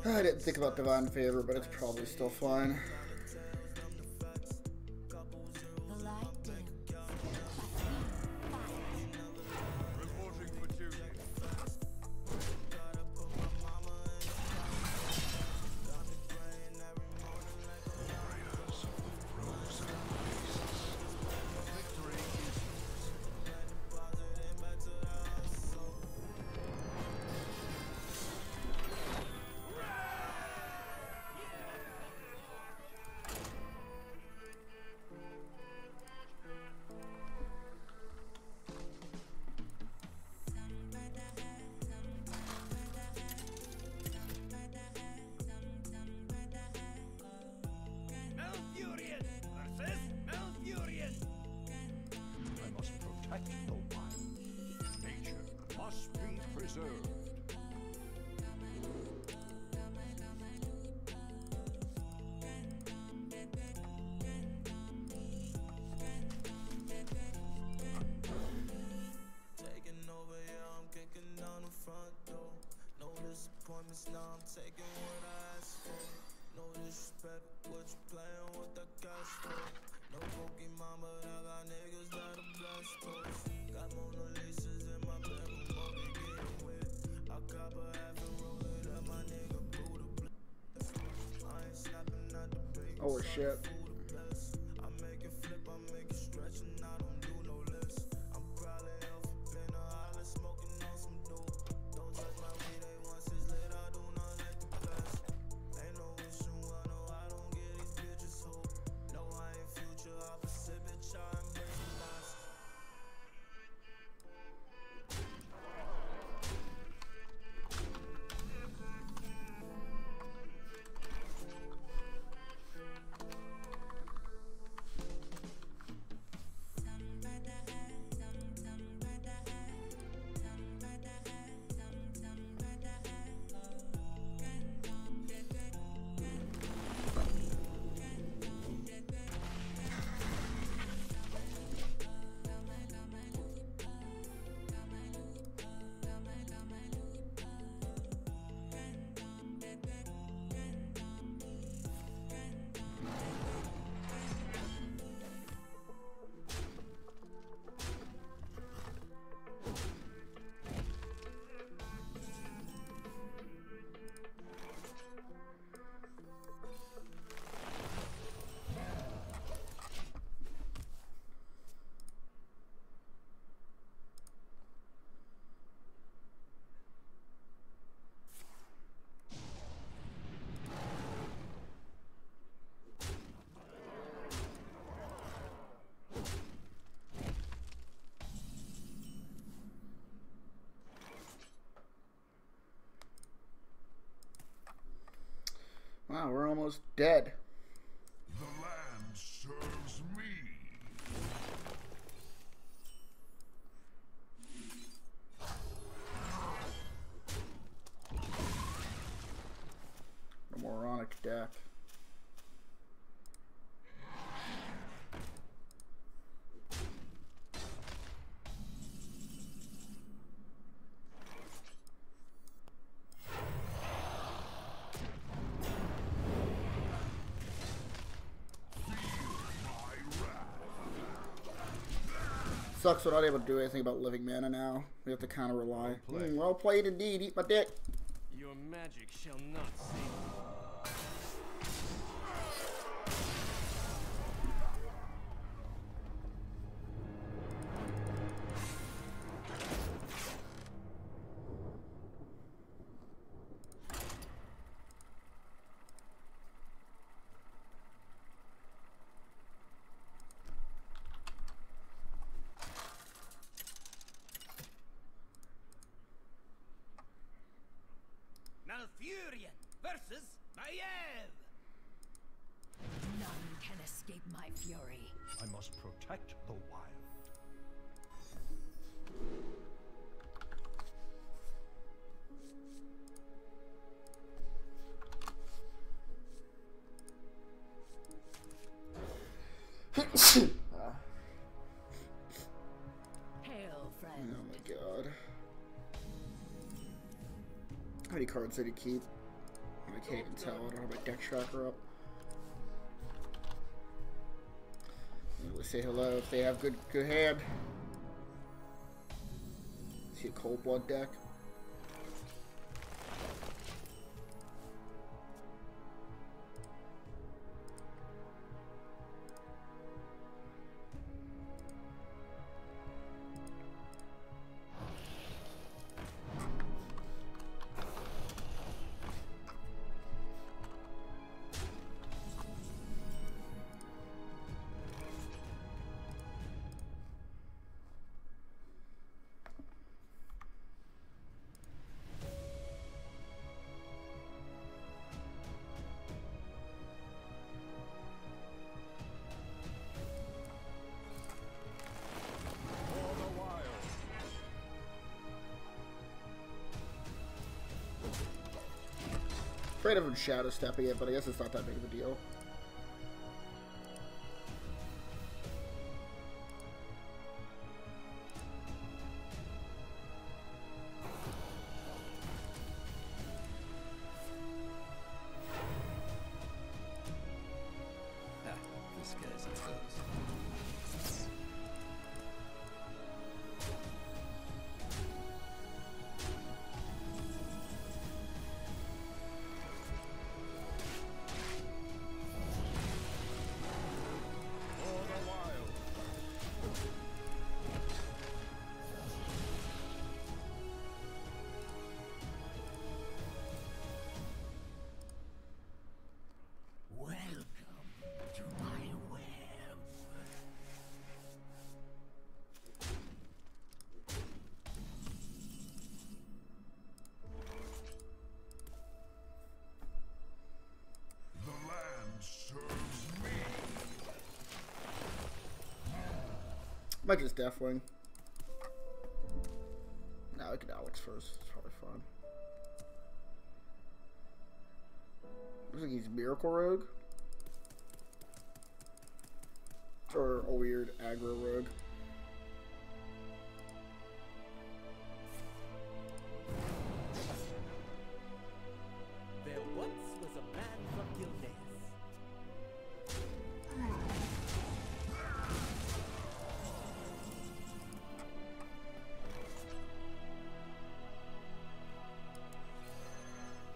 I didn't think about Divine Favor, but it's probably still fine. Now I'm taking what I asked for. No disrespect, what you playing with the cash for? No Pokemon, but I got niggas that are blessed toast. Got Mona Lisas in my bedroom, all they getting wet. I cop a half and roll it up, my nigga Buddha bless. I ain't snapping at the bait. Oh shit. I make it flip, I make it stretch, and I don't do no less. I'm probably off a pin, island smoking on some dope. Don't touch my weed, they once it's lit, I do not let the best. Ain't no wishing well, no, I don't get these bitches hope. No, I ain't future, opposite, bitch, I embrace the last. Wow, we're almost dead. The land serves me. A moronic deck. Sucks we're not able to do anything about living mana now. We have to kind of rely. Well played indeed. Eat my dick. Your magic shall not save me. Malfurion versus Maiev. None can escape my fury. I must protect the wild. Hail, friend. Oh my god. How many cards did he keep? I can't even tell. I don't have my deck tracker up. Let's say hello if they have good hand. See a cold blood deck. Afraid of him shadow stepping it, but I guess it's not that big of a deal. This guy's a toast. Might just Deathwing. No, I could Alex first. It's probably fine. Looks like he's Miracle Rogue. Or a weird aggro rogue. There once was a man from Gilneas.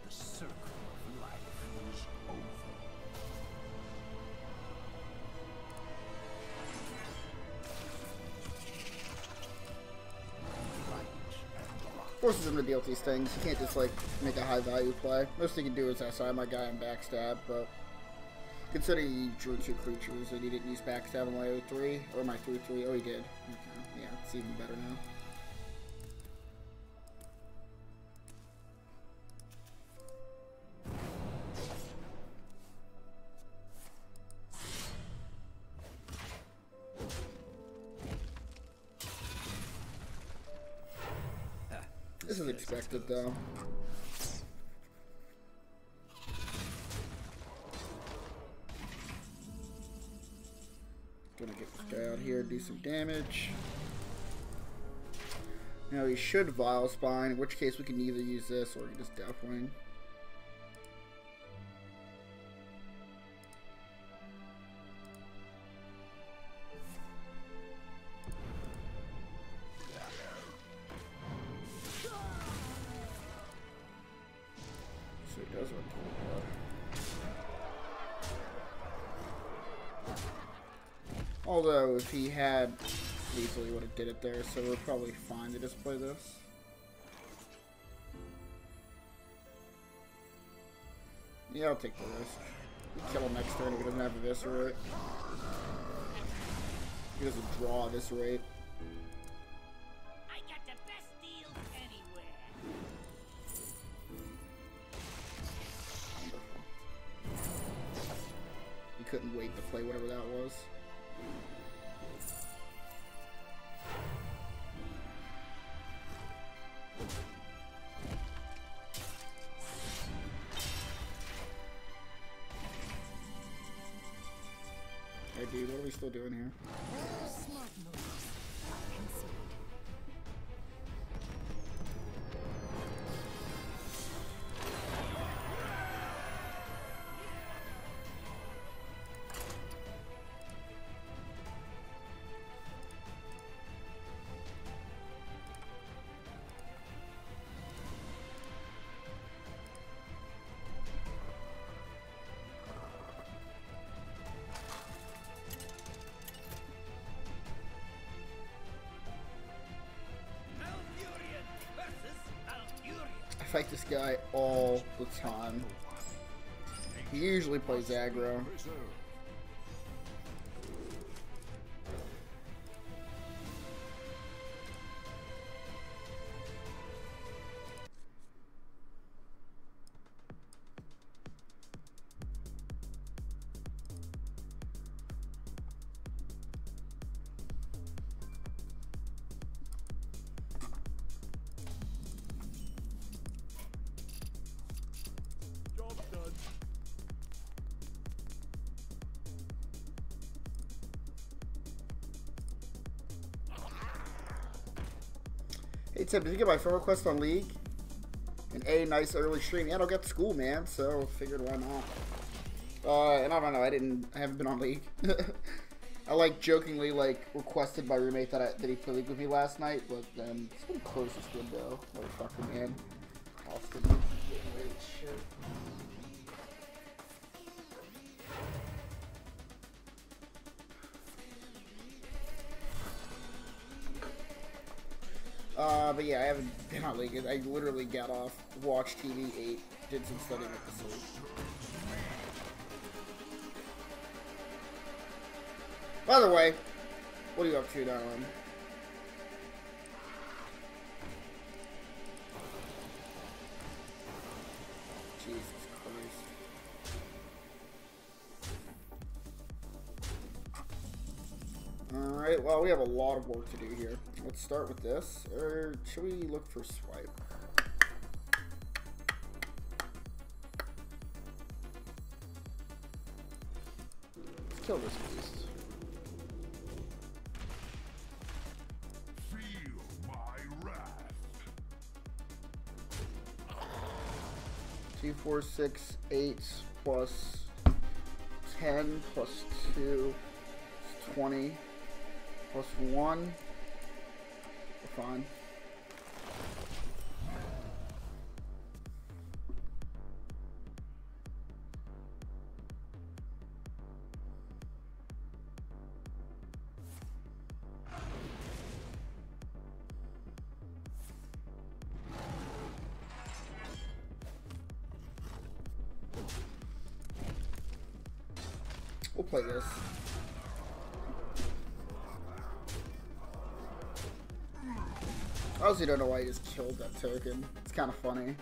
The circle of life is over. Forces him to deal with these things. You can't just like make a high value play. Most thing you can do is SI my guy and backstab, but considering he drew 2 creatures and he didn't use backstab on my 0-3 or my 3-3. Oh, he did. Okay. Yeah, it's even better now. This is expected, though. Gonna get this guy out here, do some damage. Now he should Vile Spine, in which case we can either use this or we can just Deathwing. So it does run cool blood. Although if he had, easily would have did it there, so we're probably fine to just play this. Yeah, I'll take the risk. Kill him next turn if he doesn't have Eviscerate. He doesn't draw Eviscerate. I got the best deals anywhere. Wonderful. He couldn't wait to play whatever that was. Hey dude, what are we still doing here? Smart moves. I concede. fight this guy all the time. He usually plays aggro. Hey Tim, did you get my friend request on League? And A, nice early stream. Yeah, I don't get to school, man, so figured why not. And I don't know, I haven't been on League. I like jokingly requested my roommate that he play League with me last night, but then it's been closest window. Motherfucker, man. Austin. Shit. But yeah, I haven't been on League. I literally got off, watched TV, ate, did some studying at the sleep. By the way, what are you up to down on? Jesus Christ. Alright, well, we have a lot of work to do here. Let's start with this, or should we look for swipe? Let's kill this beast. Feel my wrath. 2, 4, 6, 8 plus 10 plus 2 is 20 plus 1. We're fine. We'll play this. I honestly don't know why he just killed that token. It's kind of funny.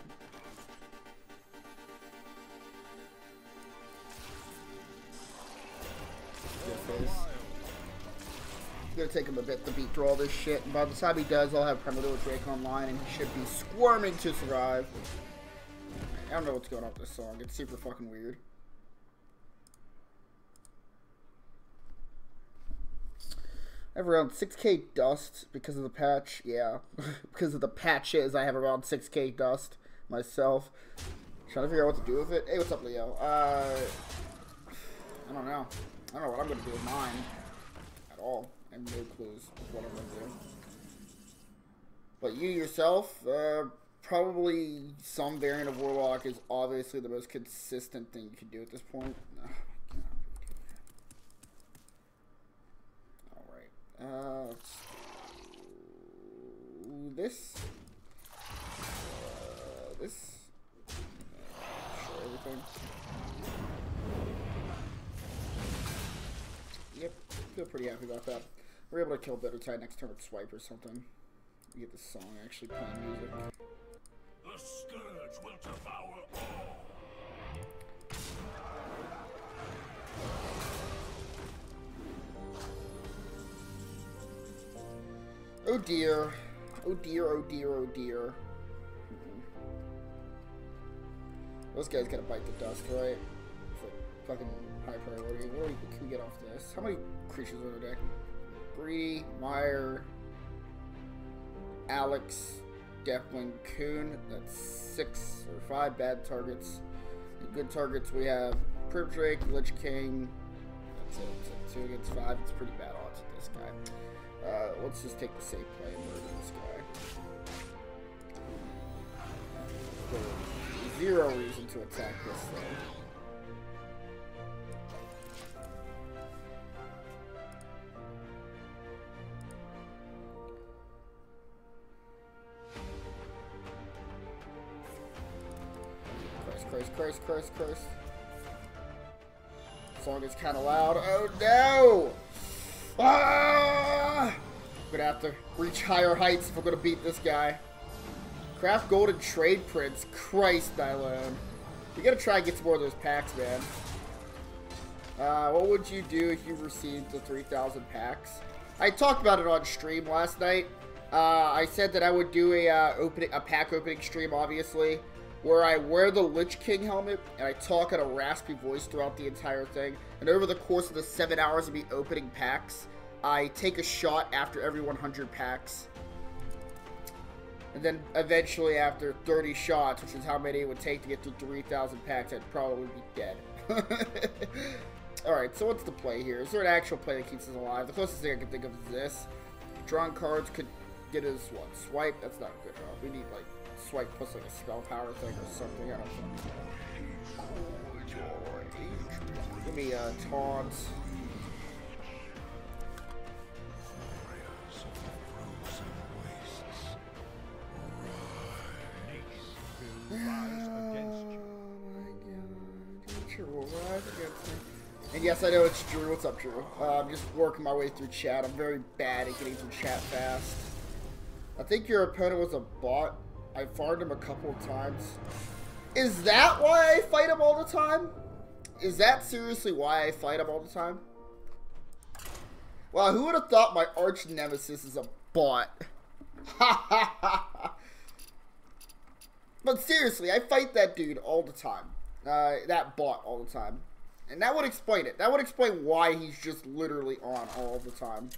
Good face. It's gonna take him a bit to beat through all this shit, and by the time he does, I'll have Primitive Drake online, and he should be squirming to survive. I don't know what's going on with this song. It's super fucking weird. I have around 6k dust because of the patch. Yeah, because of the patches, I have around 6k dust myself. Trying to figure out what to do with it. Hey, what's up, Leo? I don't know. I don't know what I'm going to do with mine at all. I have no clues what I'm going to do. But you yourself, probably some variant of Warlock is obviously the most consistent thing you can do at this point. Let's do this. This. Sure, everything. Yep, feel pretty happy about that. We're able to kill Bitter Tide next turn with Swipe or something. We get this song actually playing music. The scourge will devour all. Oh dear. Oh dear, oh dear, oh dear. Those guys gotta bite the dust, right? It's like fucking high priority. What can we get off this? How many creatures are in the deck? Bree, Meyer, Alex, Deathwing, Coon. That's 6 or 5 bad targets. The good targets we have Prip Drake, Lich King. That's it. It's 2 against 5. It's pretty bad odds with this guy. Let's just take the safe play and murder this guy. There's 0 reason to attack this thing. Christ, Christ, Christ. Song is kind of loud. Oh no! Ah! I'm gonna have to reach higher heights if we're gonna beat this guy. Craft golden trade prints. Christ, Nylon. We gotta try and get some more of those packs, man. What would you do if you received the 3,000 packs? I talked about it on stream last night. I said that I would do a pack opening stream, obviously, where I wear the Lich King helmet and I talk in a raspy voice throughout the entire thing. And over the course of the 7 hours of me opening packs, I take a shot after every 100 packs. And then eventually after 30 shots, which is how many it would take to get to 3,000 packs, I'd probably be dead. Alright, so what's the play here? Is there an actual play that keeps us alive? The closest thing I can think of is this. Drawing cards could get us, what, swipe? That's not good enough. We need, like, swipe plus, like, a spell power thing or something. I don't know. Give me, taunt. And yes, I know it's Drew. What's up, Drew? I'm just working my way through chat. I'm very bad at getting through chat fast. I think your opponent was a bot. I farmed him a couple of times. Is that why I fight him all the time? Is that seriously why I fight him all the time? Wow, who would have thought my arch nemesis is a bot? Ha ha ha! But seriously, I fight that dude all the time. That bot all the time. And that would explain it. That would explain why he's just literally on all the time.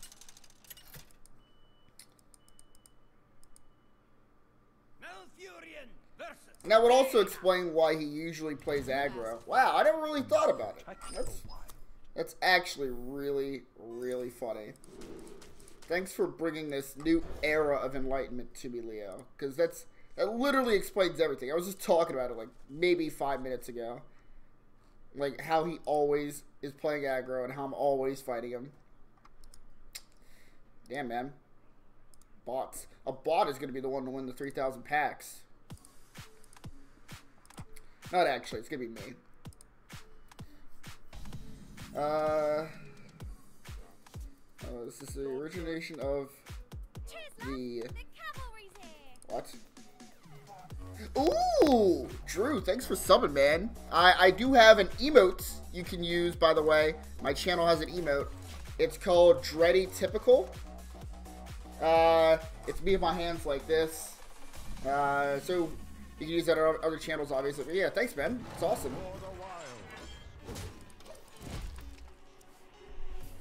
And that would also explain why he usually plays aggro. Wow, I never really thought about it. That's actually really, really funny. Thanks for bringing this new era of enlightenment to me, Leo. Because that literally explains everything. I was just talking about it like maybe 5 minutes ago. Like how he always is playing aggro and how I'm always fighting him. Damn, man. Bots. A bot is going to be the one to win the 3,000 packs. Not actually. It's going to be me. This is the origination of the... What? Ooh! Drew, thanks for subbing, man. I do have an emote you can use, by the way. My channel has an emote. It's called DREADICUS. It's me with my hands like this. So you can use that on other channels, obviously. But yeah, thanks, man. It's awesome.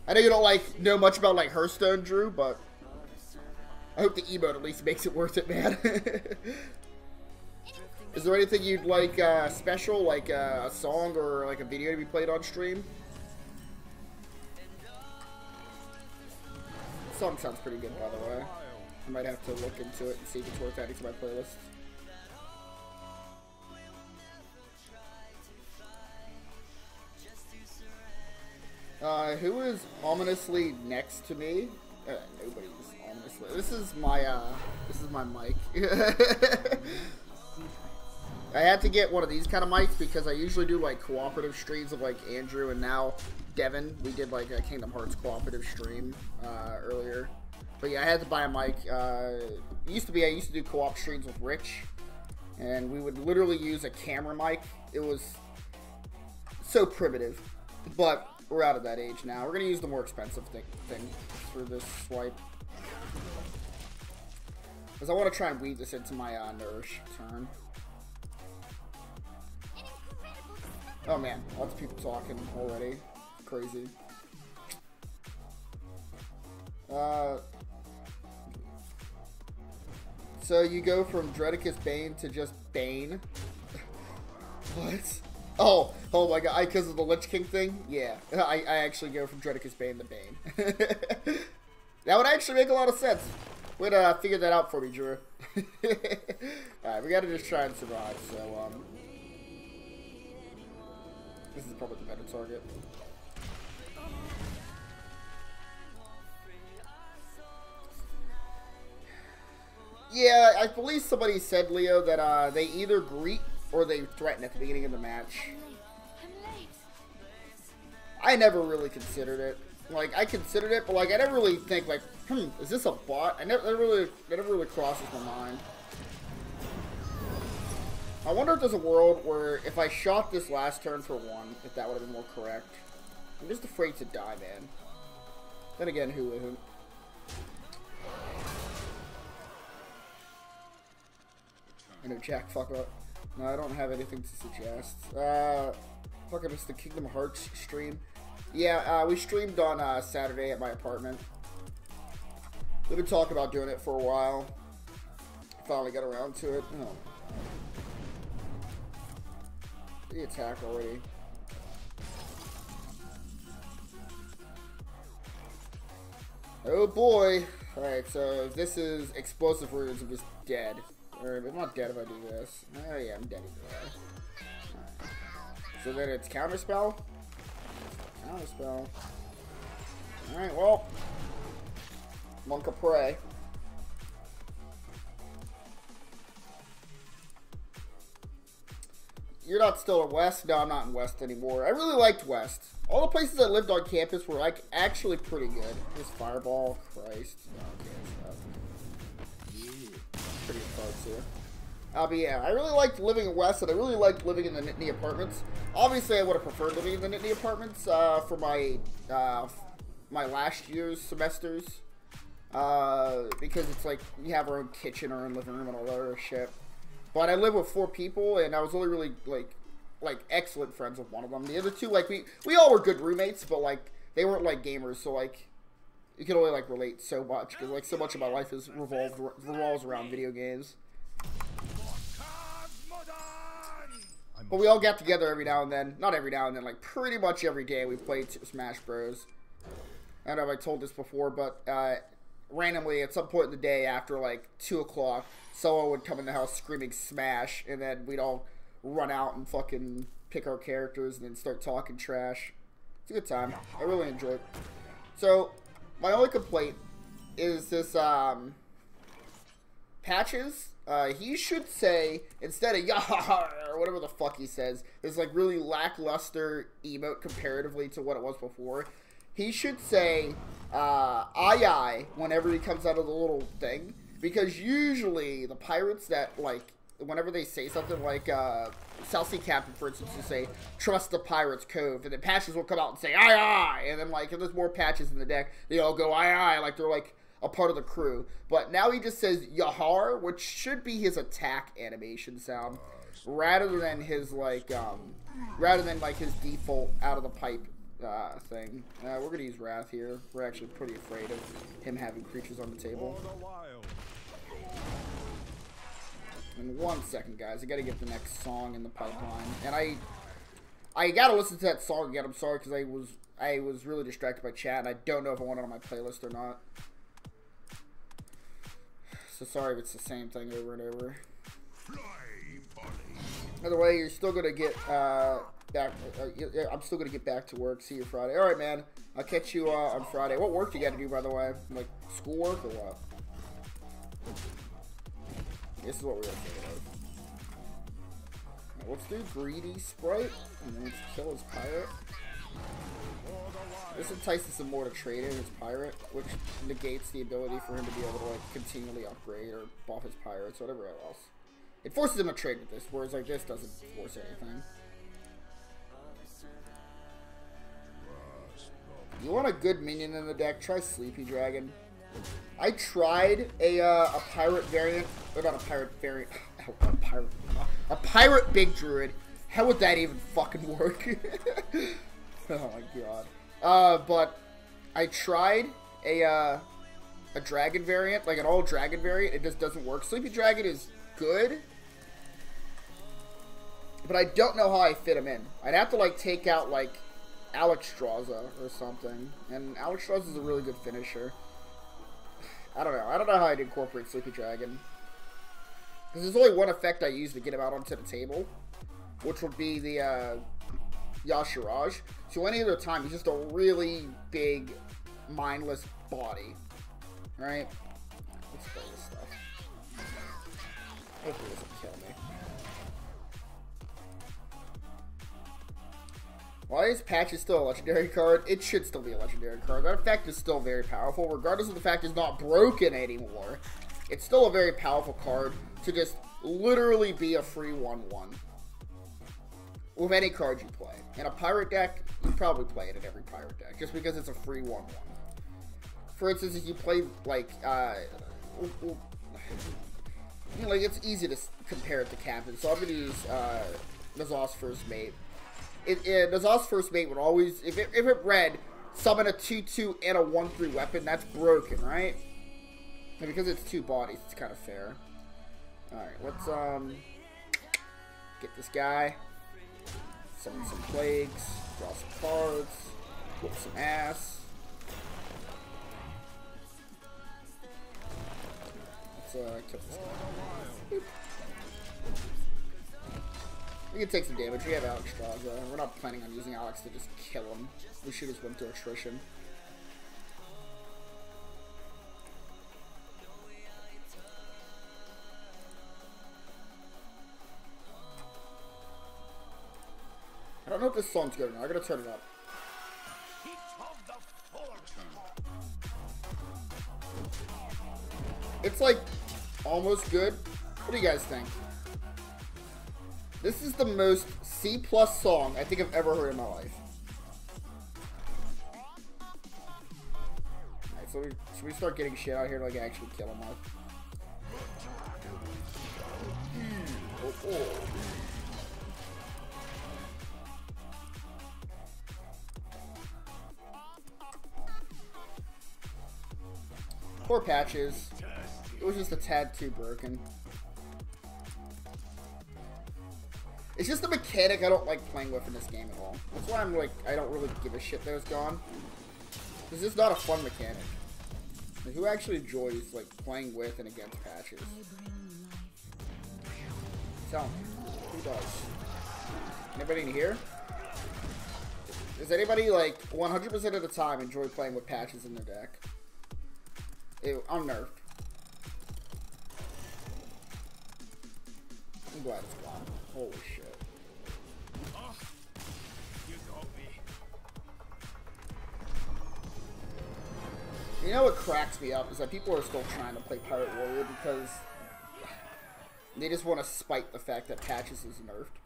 I know you don't know much about Hearthstone, Drew, but I hope the emote at least makes it worth it, man. Is there anything you'd like special, like a song or like a video to be played on stream? The song sounds pretty good, by the way. I might have to look into it and see if it's worth adding to my playlist. Who is ominously next to me? Nobody's ominously. This is my mic. I had to get one of these kind of mics because I usually do cooperative streams of Andrew and now Devin. We did a Kingdom Hearts cooperative stream earlier. But yeah, I had to buy a mic. I used to do co-op streams with Rich, and we would literally use a camera mic. It was so primitive, but we're out of that age now. We're gonna use the more expensive thing for this swipe, because I want to try and weave this into my nourish turn. Oh man, lots of people talking already. Crazy. So you go from DREADICUS Bane to just Bane? What? Oh my god, because of the Lich King thing? Yeah, I actually go from DREADICUS Bane to Bane. That would actually make a lot of sense. Way to figure that out for me, Drew. Alright, we gotta just try and survive, so, this is probably the better target. Yeah, I believe somebody said, Leo, that they either greet or they threaten at the beginning of the match. I'm late. I never really considered it. Like, I considered it, but like, I never really think like, is this a bot? That never really crosses my mind. I wonder if there's a world where if I shot this last turn for 1, if that would have been more correct. I'm just afraid to die, man. Then again, who isn't? I know, Jack, fuck up. No, I don't have anything to suggest. Fuck up, it's the Kingdom Hearts stream. Yeah, we streamed on Saturday at my apartment. We've been talking about doing it for a while. Finally got around to it. Oh. The attack already. Oh boy. Alright, so if this is explosive runes, I'm just dead. Or I'm not dead if I do this. Oh yeah, I'm dead either way. Right. So then it's counterspell. Counterspell. Alright, well. Monk of Prey. You're not still in West? No, I'm not in West anymore. I really liked West. All the places I lived on campus were like actually pretty good. This Fireball, Christ. Okay, pretty close here. But yeah, I really liked living in West, and I really liked living in the Nittany apartments. Obviously, I would have preferred living in the Nittany apartments for my my last year's semesters, because it's like we have our own kitchen, our own living room, and all that other shit. But I live with 4 people, and I was only really like excellent friends with one of them. The other 2, like we all were good roommates, but like they weren't like gamers, so like you can only like relate so much because like so much of my life is revolves around video games. But we all got together every now and then. Not every now and then, like pretty much every day we played Smash Bros. I don't know if I told this before, but randomly at some point in the day after like 2 o'clock, someone would come in the house screaming Smash, and then we'd all run out and fucking pick our characters and then start talking trash. It's a good time. I really enjoy it. So, my only complaint is this, Patches. He should say, instead of yah or whatever the fuck he says, this like really lackluster emote comparatively to what it was before. He should say, aye whenever he comes out of the little thing. Because usually the pirates that, like, whenever they say something like, South Sea Captain, for instance, will say, trust the Pirates Cove. And then Patches will come out and say, aye. And then, like, if there's more Patches in the deck, they all go, aye. Like, they're, like, a part of the crew. But now he just says, Yahar, which should be his attack animation sound. Rather than his, like, his default out of the pipe thing. We're going to use Wrath here. We're actually pretty afraid of him having creatures on the table. In 1 second, guys. I gotta get the next song in the pipeline. And I gotta listen to that song again. I'm sorry, because I was really distracted by chat, and I don't know if I want it on my playlist or not. So sorry if it's the same thing over and over. Either way, you're still gonna get back. I'm still gonna get back to work. See you Friday. All right, man. I'll catch you on Friday. What work do you got to do, by the way? Like schoolwork or what? This is what we're gonna do. Right, let's do Greedy Sprite, and then let's kill his pirate. This entices him more to trade in his pirate, which negates the ability for him to be able to like continually upgrade or buff his pirates, or whatever else. It forces him to trade with this, whereas like this doesn't force anything. You want a good minion in the deck? Try Sleepy Dragon. I tried a pirate variant, or not a pirate variant, a pirate big druid. How would that even fucking work? Oh my god. But I tried a dragon variant, like an all dragon variant. It just doesn't work. Sleepy Dragon is good, but I don't know how I fit him in. I'd have to like take out like Alexstrasza or something, and Alexstrasza is a really good finisher. I don't know. I don't know how I'd incorporate Sleepy Dragon. Because there's only one effect I use to get him out onto the table, which would be the Yashiraj. So any other time, he's just a really big, mindless body. Right? Let's play this stuff. Hopefully it doesn't kill me. Why is Patch is still a legendary card? It should still be a legendary card. That effect is still very powerful, regardless of the fact it's not broken anymore. It's still a very powerful card to just literally be a free 1/1 with any card you play. In a pirate deck, you probably play it in every pirate deck, just because it's a free 1/1. For instance, if you play like, you know, like it's easy to compare it to Captain, so I'm gonna use Nazal's First Mate. Nazal's First Mate would always, if it read summon a 2/2 and a 1/3 weapon, that's broken, right? And because it's 2 bodies, it's kind of fair. Alright, let's get this guy. Summon some plagues, draw some cards, whoop some ass. Let's kill this guy. Boop. We can take some damage. We have Alex Straza. We're not planning on using Alex to just kill him. We should just win to attrition. I don't know if this song's good or not. I gotta turn it up. It's like almost good. What do you guys think? This is the most C+ song I think I've ever heard in my life. Alright, so should we start getting shit out here to like actually kill him off? Poor Patches. It was just a tad too broken. It's just a mechanic I don't like playing with in this game at all. That's why I'm like, I don't really give a shit that it's gone. This is not a fun mechanic. Like, who actually enjoys like playing with and against Patches? Tell me. Who does? Anybody in here? Does anybody like 100% of the time enjoy playing with Patches in their deck? Ew, I'm nerfed. I'm glad it's gone. Holy shit. Oh, you got me. You know what cracks me up is that people are still trying to play Pirate Warrior because they just want to spite the fact that Patches is nerfed.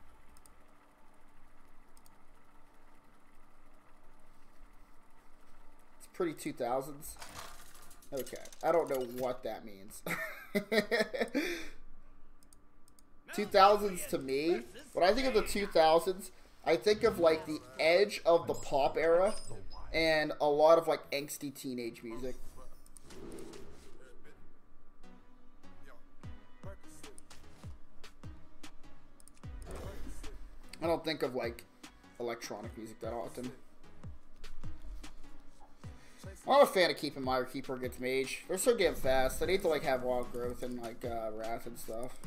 It's pretty 2000s. Okay, I don't know what that means. 2000s to me, when I think of the 2000s, I think of like the edge of the pop era and a lot of like angsty teenage music. I don't think of like electronic music that often. I'm not a fan of keeping Mire Keeper against Mage. They're so damn fast. They need to like have wild growth and like Wrath and stuff.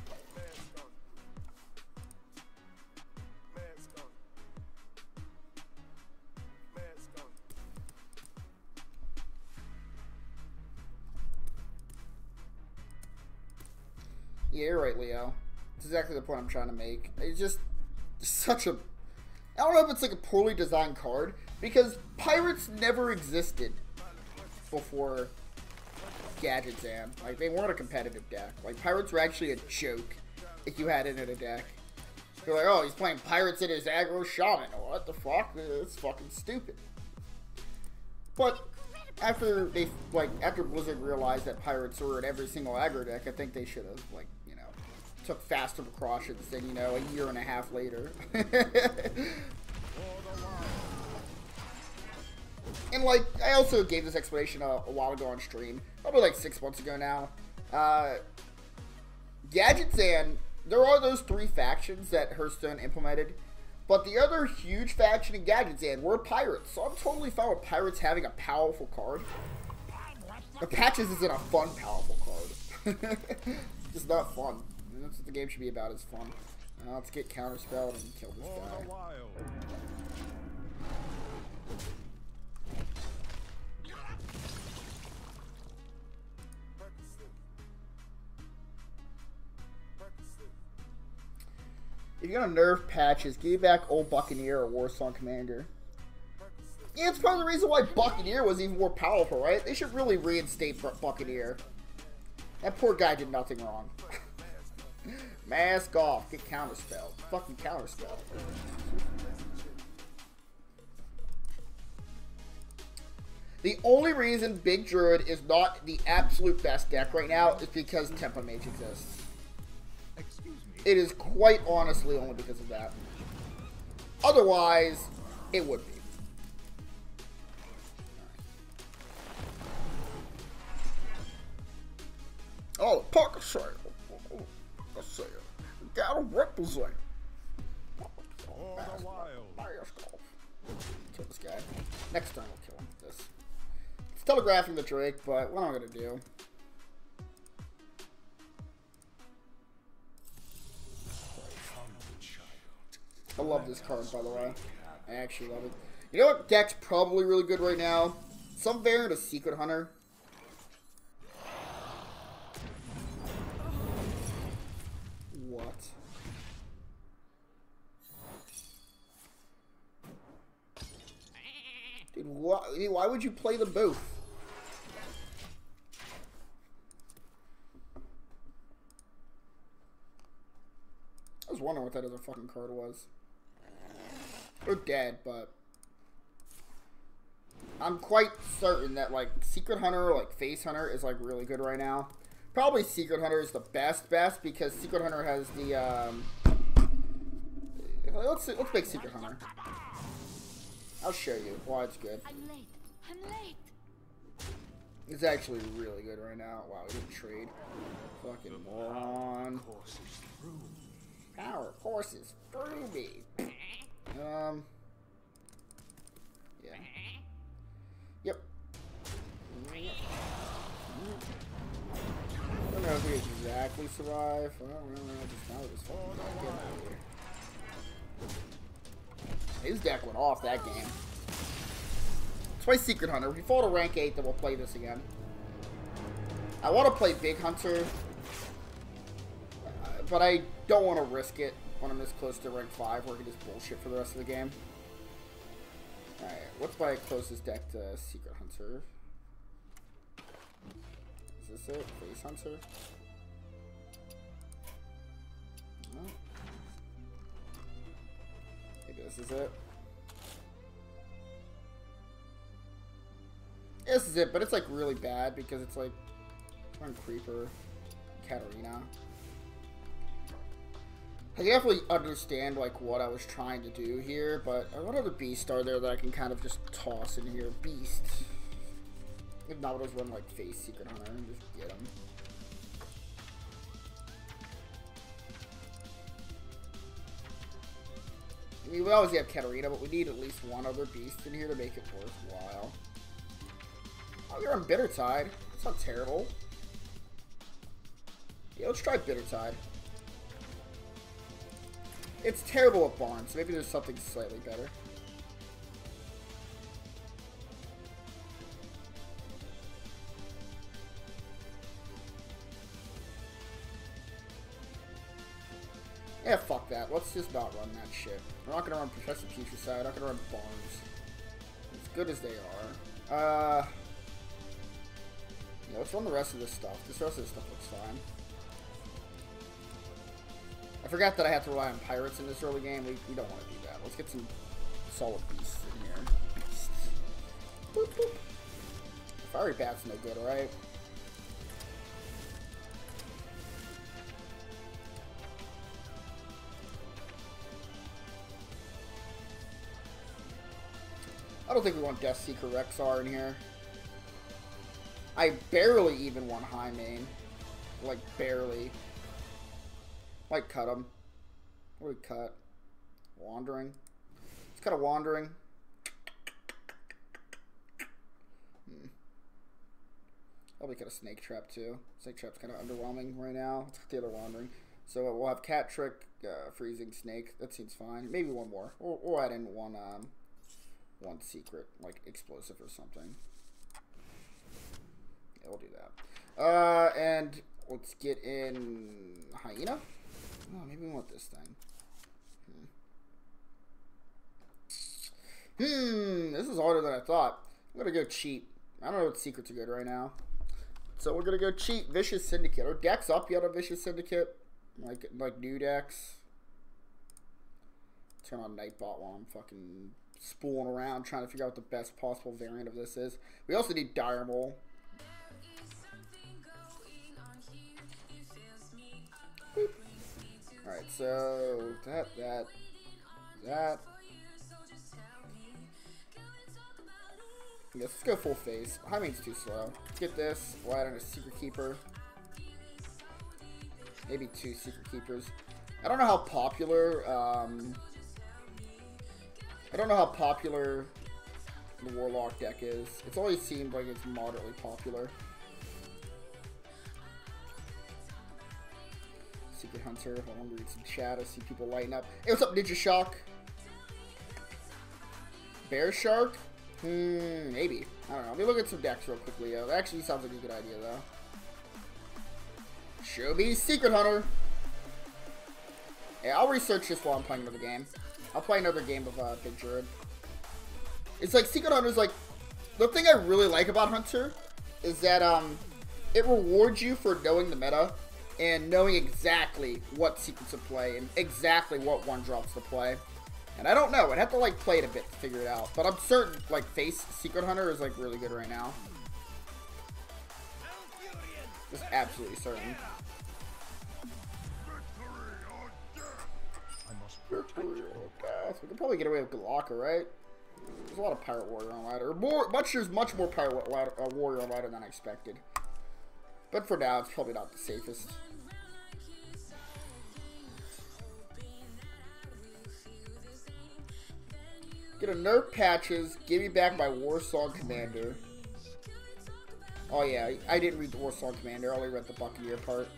Yeah, you're right, Leo. That's exactly the point I'm trying to make. It's just such a... I don't know if it's like a poorly designed card, because Pirates never existed before Gadget Zan. Like, they weren't a competitive deck. Like, Pirates were actually a joke if you had it in a deck. You're like, oh, he's playing Pirates in his aggro Shaman. What the fuck? It's fucking stupid. But after Blizzard realized that Pirates were in every single aggro deck, I think they should have, like, you know, took faster precautions than, you know, a year and a half later. And, like, I also gave this explanation a while ago on stream, probably like 6 months ago now. Gadget Zan, there are those 3 factions that Hearthstone implemented, but the other huge faction in Gadget Zan were Pirates, so I'm totally fine with Pirates having a powerful card. But Patches isn't a fun, powerful card. It's not fun. And that's what the game should be about, is fun. Let's get counterspelled and kill this guy. If you're gonna nerf patches, give me back old Buccaneer or Warsong Commander. Yeah, it's part of the reason why Buccaneer was even more powerful, right? They should really reinstate Buccaneer. That poor guy did nothing wrong. Mask off. Get counterspell. Fucking counterspell. The only reason Big Druid is not the absolute best deck right now is because Tempo Mage exists. It is quite honestly only because of that. Otherwise, it would be. Oh, pocket sale. Pocket sale. Gotta represent. Kill this guy. Next turn we'll kill him. This. It's telegraphing the Drake, but what am I gonna do? I love this card, by the way. I actually love it. You know what deck's probably really good right now? Some variant of Secret Hunter. What? Dude, why would you play them both? I was wondering what that other fucking card was. They're dead, but I'm quite certain that like Secret Hunter or like Face Hunter is like really good right now. Probably Secret Hunter is the best because Secret Hunter has the let's make Secret Hunter. I'll show you why it's good. I'm late. I'm late. It's actually really good right now. Wow, we didn't trade. Fucking moron. Power courses through me. Yeah. Yep. I don't know if we exactly survive. I don't really know. Just now this fucking guy get out of here. His deck went off that game. Let's play Secret Hunter. If we fall to rank 8, then we'll play this again. I want to play Big Hunter, but I don't want to risk it when I'm this close to rank 5 where I can just bullshit for the rest of the game. Alright, what's my closest deck to Secret Hunter? Is this it? Face Hunter? No. Maybe this is it. This is it, but it's like really bad because it's like on Creeper, Katarina. I definitely understand like what I was trying to do here, but what other beasts are there that I can kind of just toss in here? Beast. If not, we'll just run like Face Secret Hunter and just get them. I mean, we always have Katarina, but we need at least one other beast in here to make it worthwhile. Oh, you're on Bitter Tide. It's not terrible. Yeah, let's try Bitter Tide. It's terrible at Barnes, so maybe there's something slightly better. Yeah, fuck that. Let's just not run that shit. We're not gonna run Professor Putricide. We're not gonna run Barnes. As good as they are. Yeah, let's run the rest of this stuff. This rest of this stuff looks fine. I forgot that I have to rely on pirates in this early game. We don't want to do that. Let's get some solid beasts in here. Beasts. Boop, boop. Fiery Bat's no good, alright? I don't think we want Deathseeker Rexar in here. I barely even want High Main. Like, barely. Might cut him. What do we cut? Wandering. Let's cut a Wandering. Probably cut a Snake Trap too. Snake Trap's kind of underwhelming right now. Let's cut the other Wandering. So we'll have Cat Trick, Freezing Snake. That seems fine. Maybe one more. We'll add in one secret, like Explosive or something. Yeah, we'll do that. And let's get in Hyena. Oh, maybe we want this thing. This is harder than I thought. I'm gonna go cheat. I don't know what secrets are good right now. So we're gonna go cheat Vicious Syndicate. Are decks up yet on Vicious Syndicate? Like new decks. Turn on Nightbot while I'm fucking spooling around trying to figure out what the best possible variant of this is. We also need Dire Mole. Alright, so that. Yes, let's go full face. High main's too slow. Get this. We'll add in a Secret Keeper. Maybe 2 Secret Keepers. I don't know how popular, the Warlock deck is. It's always seemed like it's moderately popular. Secret Hunter. Hold on, read some chat. I see people lighting up. Hey, what's up, Ninja Shock? Bear Shark? Maybe. I don't know. Let me look at some decks real quickly. That actually sounds like a good idea, though. Show me Secret Hunter. Yeah, I'll research this while I'm playing another game. I'll play another game of Big Druid. It's like Secret Hunter's like... The thing I really like about Hunter is that it rewards you for knowing the meta and knowing exactly what secrets to play and exactly what 1-drops to play. And I don't know. I'd have to like play it a bit to figure it out. But I'm certain like face Secret Hunter is like really good right now. Just absolutely certain. We can probably get away with Galaka, right? There's a lot of Pirate Warrior on ladder. There's much more Pirate Warrior on ladder than I expected. But for now, it's probably not the safest. Get a nerf patches. Give me back my Warsong Commander. Oh yeah, I didn't read the Warsong Commander. I only read the Buccaneer part.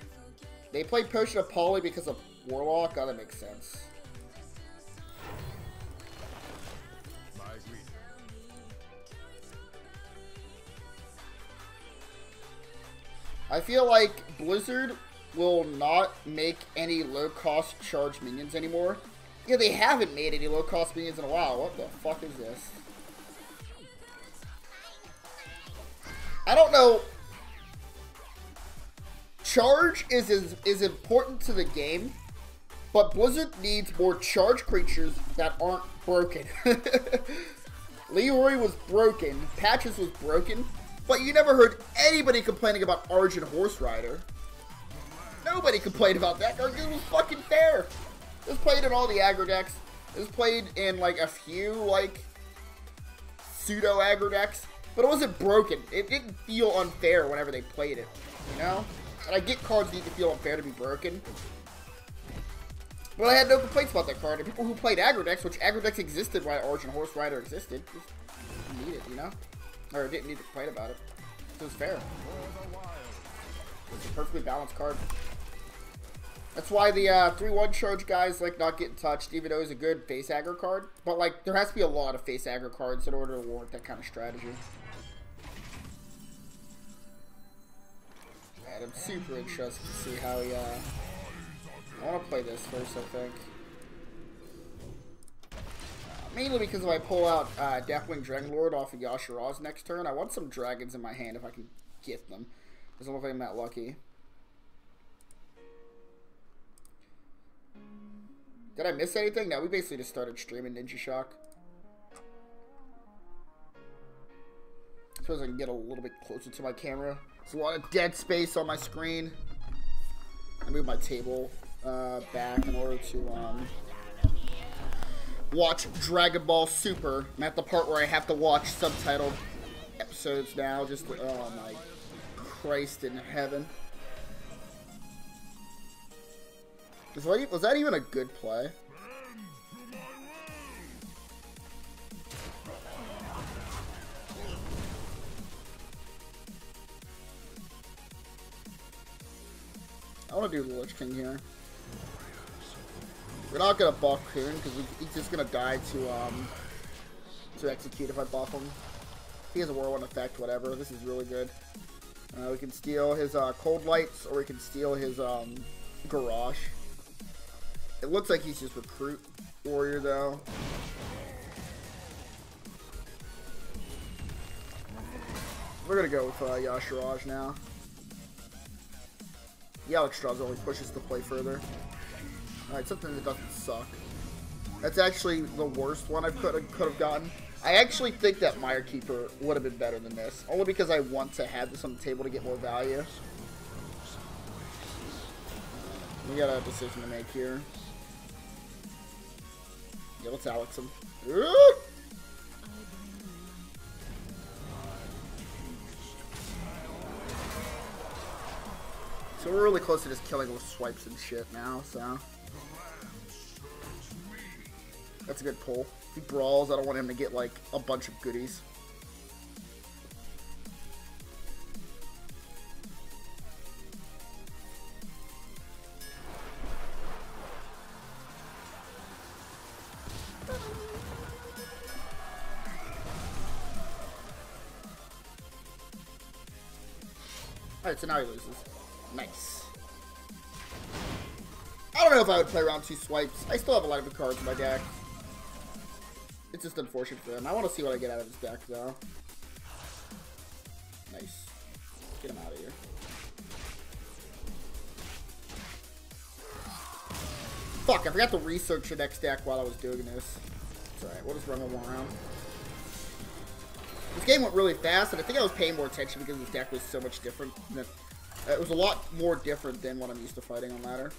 They played Potion of Poly because of Warlock. Oh, that makes sense. I feel like Blizzard will not make any low-cost charge minions anymore. Yeah, they haven't made any low-cost minions in a while. What the fuck is this? I don't know. Charge is important to the game, but Blizzard needs more charge creatures that aren't broken. Leroy was broken. Patches was broken. But you never heard anybody complaining about Argent Horse Rider. Nobody complained about that. It was fucking fair. It was played in all the aggro decks. It was played in like a few like pseudo aggro decks. But it wasn't broken. It didn't feel unfair whenever they played it. You know? And I get cards need to feel unfair to be broken. But I had no complaints about that card. And people who played aggro decks, which aggro decks existed while Argent Horse Rider existed, just didn't need it, you know? Or didn't need to complain about it. So it was fair. It's a perfectly balanced card. That's why the 3-1 charge guys like not getting touched, even though it's a good face aggro card. But like, there has to be a lot of face aggro cards in order to warrant that kind of strategy. And I'm super interested to see how he. I want to play this first, I think. Mainly because if I pull out Deathwing Dragonlord off of Yashira's next turn, I want some dragons in my hand if I can get them. Doesn't look like I'm that lucky. Did I miss anything? No, we basically just started streaming Ninja Shock. I suppose I can get a little bit closer to my camera. There's a lot of dead space on my screen. I move my table back in order to watch Dragon Ball Super. I'm at the part where I have to watch subtitled episodes now. Just, oh my Christ in heaven. Was that even a good play? I want to do the Lich King here. We're not gonna buff Coon because he's just gonna die to execute if I buff him. He has a whirlwind effect, whatever. This is really good. We can steal his Cold Lights, or we can steal his Garage. It looks like he's just Recruit Warrior though. We're gonna go with Yashiraj now. The Alexstrasza only pushes the play further. Alright, something that doesn't suck. That's actually the worst one I could have gotten. I actually think that Mire Keeper would have been better than this. Only because I want to have this on the table to get more value. We got a decision to make here. Yeah, let's Alex him. So we're really close to just killing with swipes and shit now, so. That's a good pull. If he brawls, I don't want him to get, like, a bunch of goodies. Alright, so now he loses. Nice. I don't know if I would play round 2 swipes. I still have a lot of good cards in my deck. It's just unfortunate for him. I want to see what I get out of his deck, though. Nice. Get him out of here. Fuck, I forgot to research the next deck while I was doing this. It's alright, we'll just run one more round. This game went really fast, and I think I was paying more attention because this deck was so much different. It was a lot more different than what I'm used to fighting on ladder.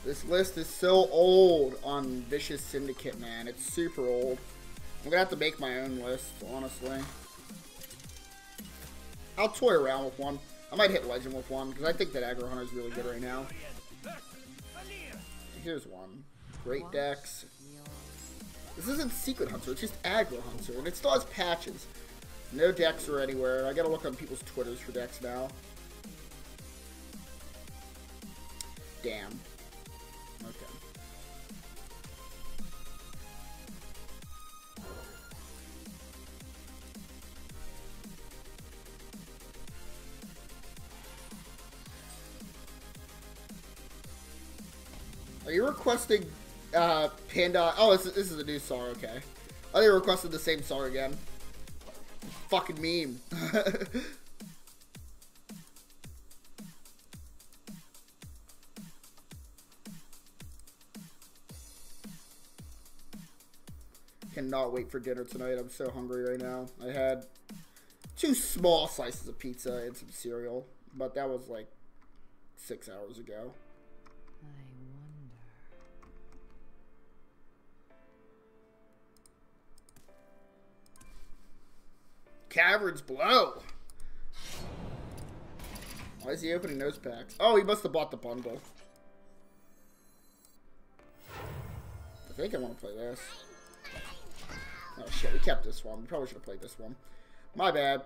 This list is so old on Vicious Syndicate, man. It's super old. I'm gonna have to make my own list, honestly. I'll toy around with one. I might hit Legend with one, because I think that Aggro Hunter is really good right now. Here's one. Great decks. This isn't Secret Hunter, it's just Aggro Hunter, and it still has patches. No decks are anywhere. I gotta look on people's Twitters for decks now. Damn. Okay. Are you requesting Panda? Oh, this is a new song, okay. Oh, they requested the same song again. Fucking meme. Cannot wait for dinner tonight. I'm so hungry right now. I had 2 small slices of pizza and some cereal, but that was like 6 hours ago. Caverns Below. Why is he opening those packs? Oh, he must have bought the bundle. I think I want to play this. Oh shit, we kept this one. We probably should have played this one. My bad.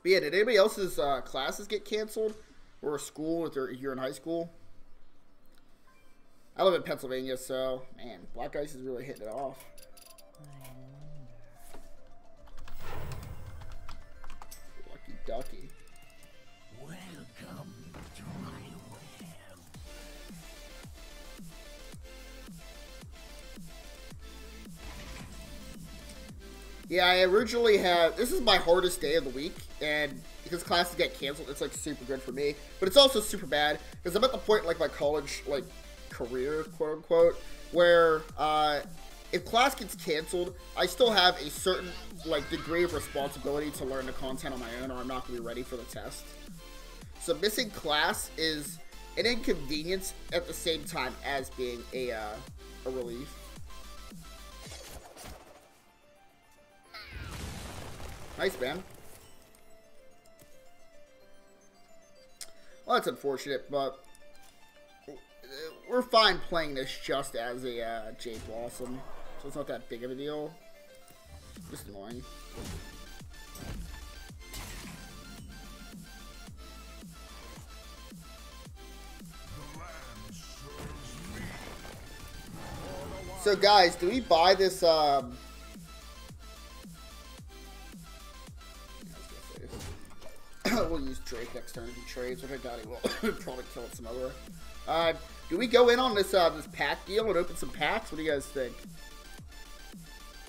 But yeah, did anybody else's classes get canceled? Or school if you're in high school? I live in Pennsylvania, so, man, Black Ice is really hitting it off. Lucky ducky. Welcome to my web. Yeah, I originally have, this is my hardest day of the week, and because classes get canceled, it's like super good for me, but it's also super bad, because I'm at the point, like, my college, like, career, quote unquote, where if class gets canceled, I still have a certain like degree of responsibility to learn the content on my own, or I'm not going to be ready for the test. So missing class is an inconvenience at the same time as being a relief. Nice, man. Well, that's unfortunate, but we're fine playing this just as a Jade Blossom, so it's not that big of a deal. Just annoying. So guys, do we buy this next turn if he trades, which I doubt he will. Probably kill it some other way. Do we go in on this this pack deal and open some packs? What do you guys think?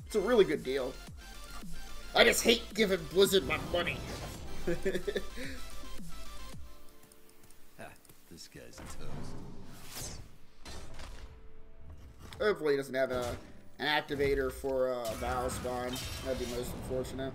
It's a really good deal. I just hate giving Blizzard my money. This guy's toast. Hopefully he doesn't have an activator for Val Spawn. That'd be most unfortunate.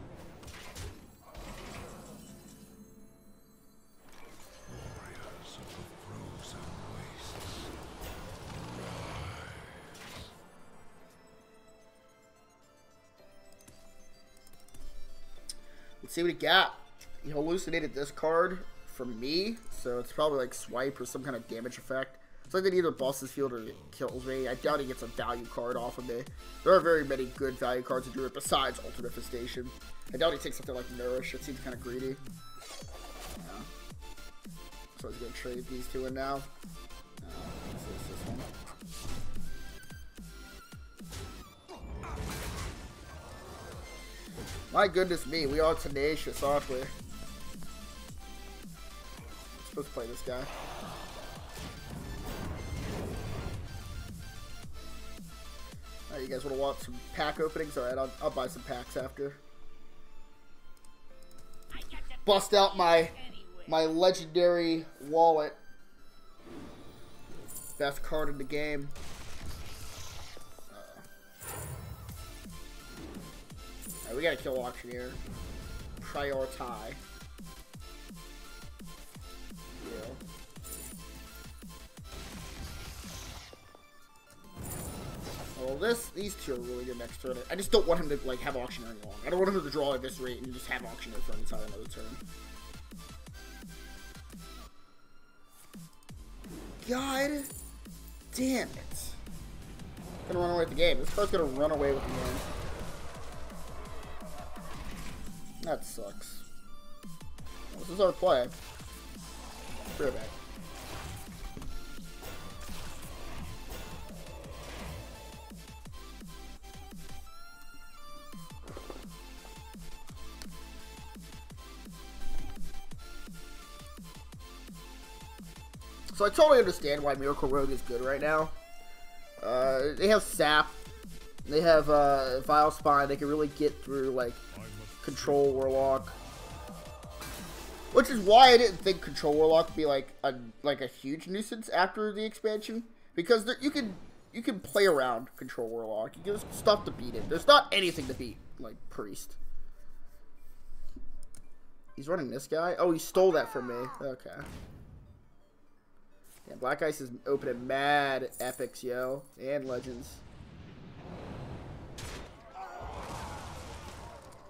Let's see what he got. He hallucinated this card from me, so it's probably like swipe or some kind of damage effect. It's like that either busts his field or it kills me. I doubt he gets a value card off of me. There are very many good value cards in Druid besides Ultimate Infestation. I doubt he takes something like Nourish. It seems kind of greedy. Yeah. So he's going to trade these two in now. This one. My goodness me, we are tenacious, aren't we? I'm supposed to play this guy. Alright, you guys want to watch some pack openings? Alright, I'll buy some packs after. Bust out my legendary wallet. Best card in the game. Alright, we gotta kill Auctioneer. Prioritize. Yeah. Well, these two are really good next turn. I just don't want him to like have Auctioneer long. I don't want him to draw at this rate and just have Auctioneer for inside another turn. God damn it! I'm gonna run away with the game. This card's gonna run away with the game. That sucks. Well, this is our play. Fair back. So I totally understand why Miracle Rogue is good right now. They have Sap. They have Vile Spine. They can really get through like Control Warlock, which is why I didn't think Control Warlock would be like a huge nuisance after the expansion, because you can play around Control Warlock. You can just stuff to beat it. There's not anything to beat like Priest. He's running this guy. Oh, he stole that from me. Okay. Yeah, Black Ice is opening mad epics, yo, and legends.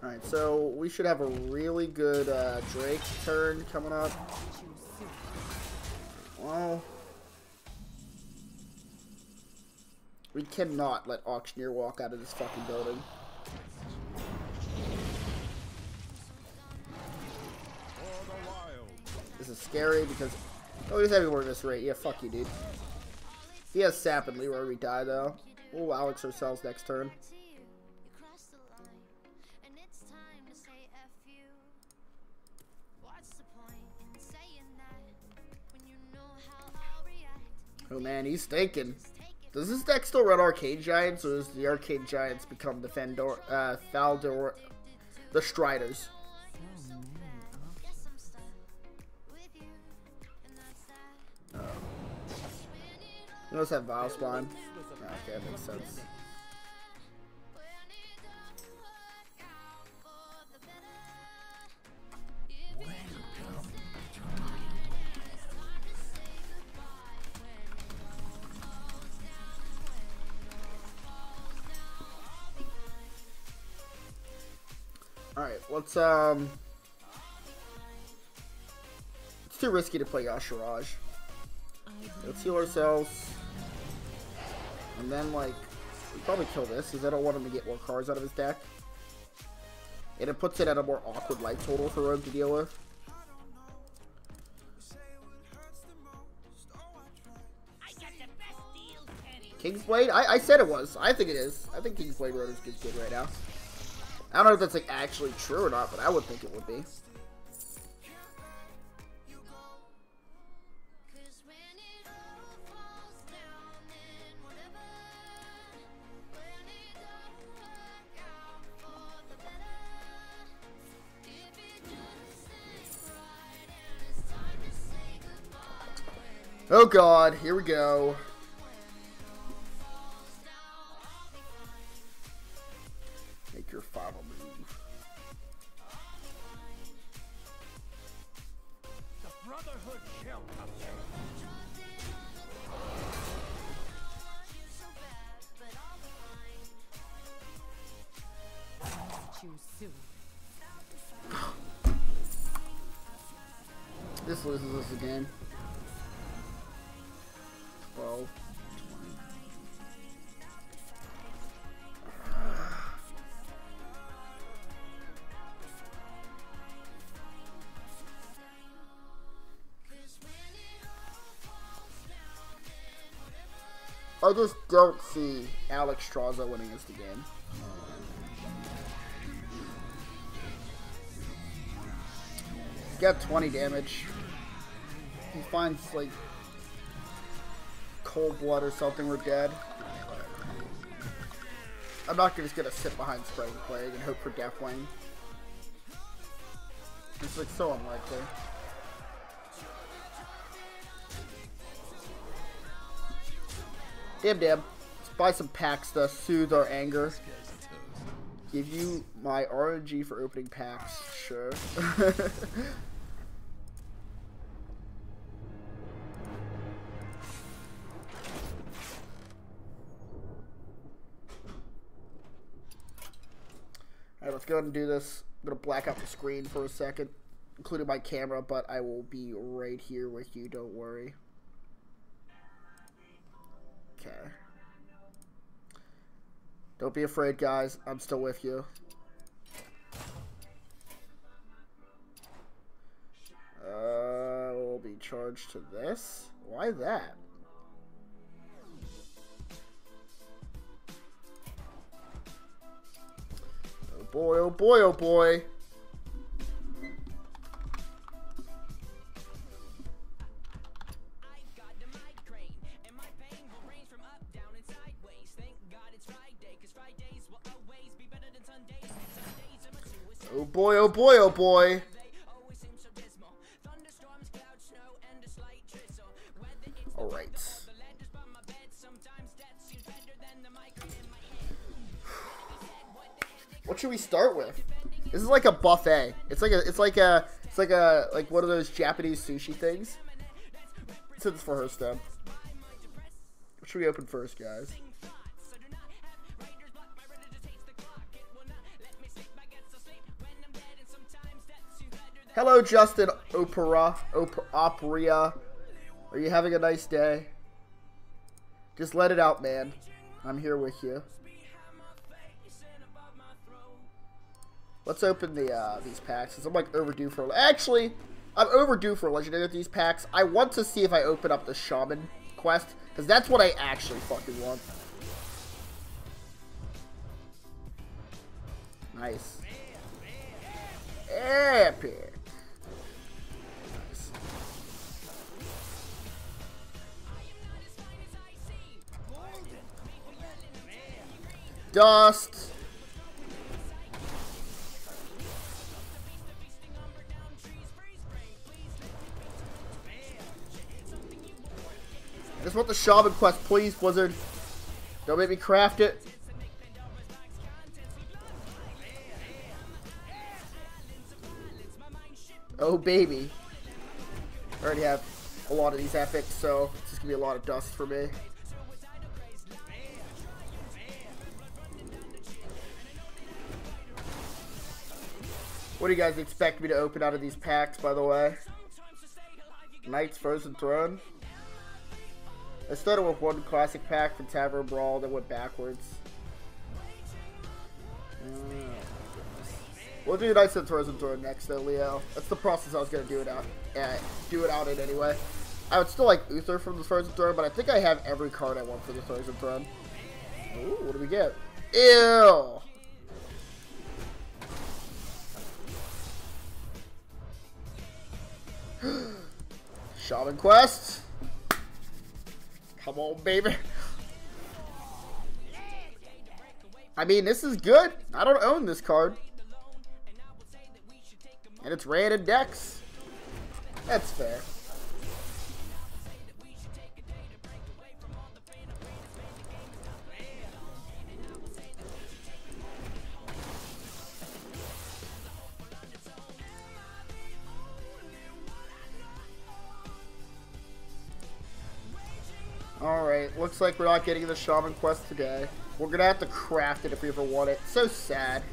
Alright, so we should have a really good Drake turn coming up. Well, we cannot let Auctioneer walk out of this fucking building. This is scary because... Oh, he's having more of this rate. Yeah, fuck you, dude. He has Sap and Leroy. We die, though. We'll Alex ourselves next turn. Oh, man, he's thinking. Does this deck still run Arcane Giants, or does the Arcane Giants become the Faldor... the Striders? You must have Vile Spawn. Okay, that makes sense. Alright, let's it's too risky to play Yashiraj. Let's heal ourselves. And then, like, we probably kill this, because I don't want him to get more cards out of his deck. And it puts it at a more awkward life total for Rogue to deal with. Kingsblade? I said it was. I think it is. I think Kingsblade Rogue is good right now. I don't know if that's, like, actually true or not, but I would think it would be. Oh god, here we go. Make your final move. The Brotherhood shall come. Choose soon. This loses us a game. 12, 20. I just don't see Alex Straza winning us the game. He's got 20 damage. He finds like cold blood or something, we're dead. I'm not just gonna sit behind Spraying Plague and hope for Deathwing. It's like so unlikely. Damn. Let's buy some packs to soothe our anger. Give you my RNG for opening packs, sure. Alright, let's go ahead and do this. I'm going to black out the screen for a second, including my camera, but I will be right here with you, don't worry. Okay. Don't be afraid, guys. I'm still with you. We'll be charged to this. Why that? Oh boy, oh boy, oh boy. Oh boy, oh boy, oh boy. Alright. What should we start with? This is like a buffet. It's like one of those Japanese sushi things. This is for Hearthstone. What should we open first, guys? Hello, Justin Opera. Are you having a nice day? Just let it out, man. I'm here with you. Let's open the these packs, because I'm like overdue for... Actually, I'm overdue for a legendary with these packs. I want to see if I open up the Shaman quest, because that's what I actually fucking want. Nice. Epic. Nice. Dust. I just want the Shaman quest, please, Blizzard. Don't make me craft it. Oh, baby. I already have a lot of these epics, so it's just going to be a lot of dust for me. What do you guys expect me to open out of these packs, by the way? Knight's Frozen Throne. I started with one classic pack from Tavern Brawl, then went backwards. We'll do Knight's Frozen Throne next, though, Leo. That's the process I was gonna do it out in anyway. I would still like Uther from the Frozen Throne, but I think I have every card I want for the Frozen Throne. Ooh, what do we get? Ew! Shaman Quest. Come on, baby. I mean, this is good. I don't own this card. And it's ran in decks. That's fair. Alright, looks like we're not getting the Shaman quest today. We're gonna have to craft it if we ever want it. So sad.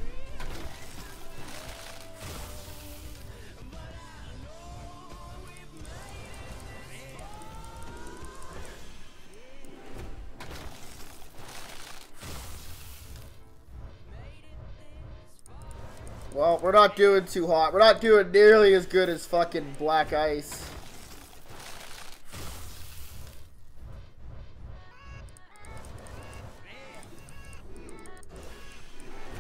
Well, we're not doing too hot. We're not doing nearly as good as fucking Black Ice.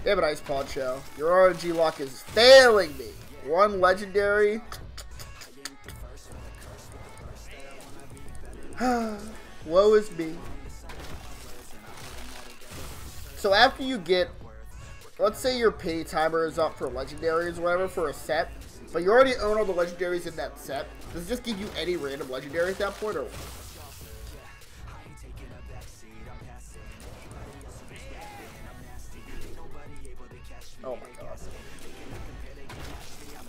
Damn it, Ice Poncho. Your RNG luck is failing me. One legendary. Woe is me. So after you get, let's say your pay timer is up for legendaries or whatever for a set, but you already own all the legendaries in that set, does it just give you any random legendary at that point, or what? Oh my god.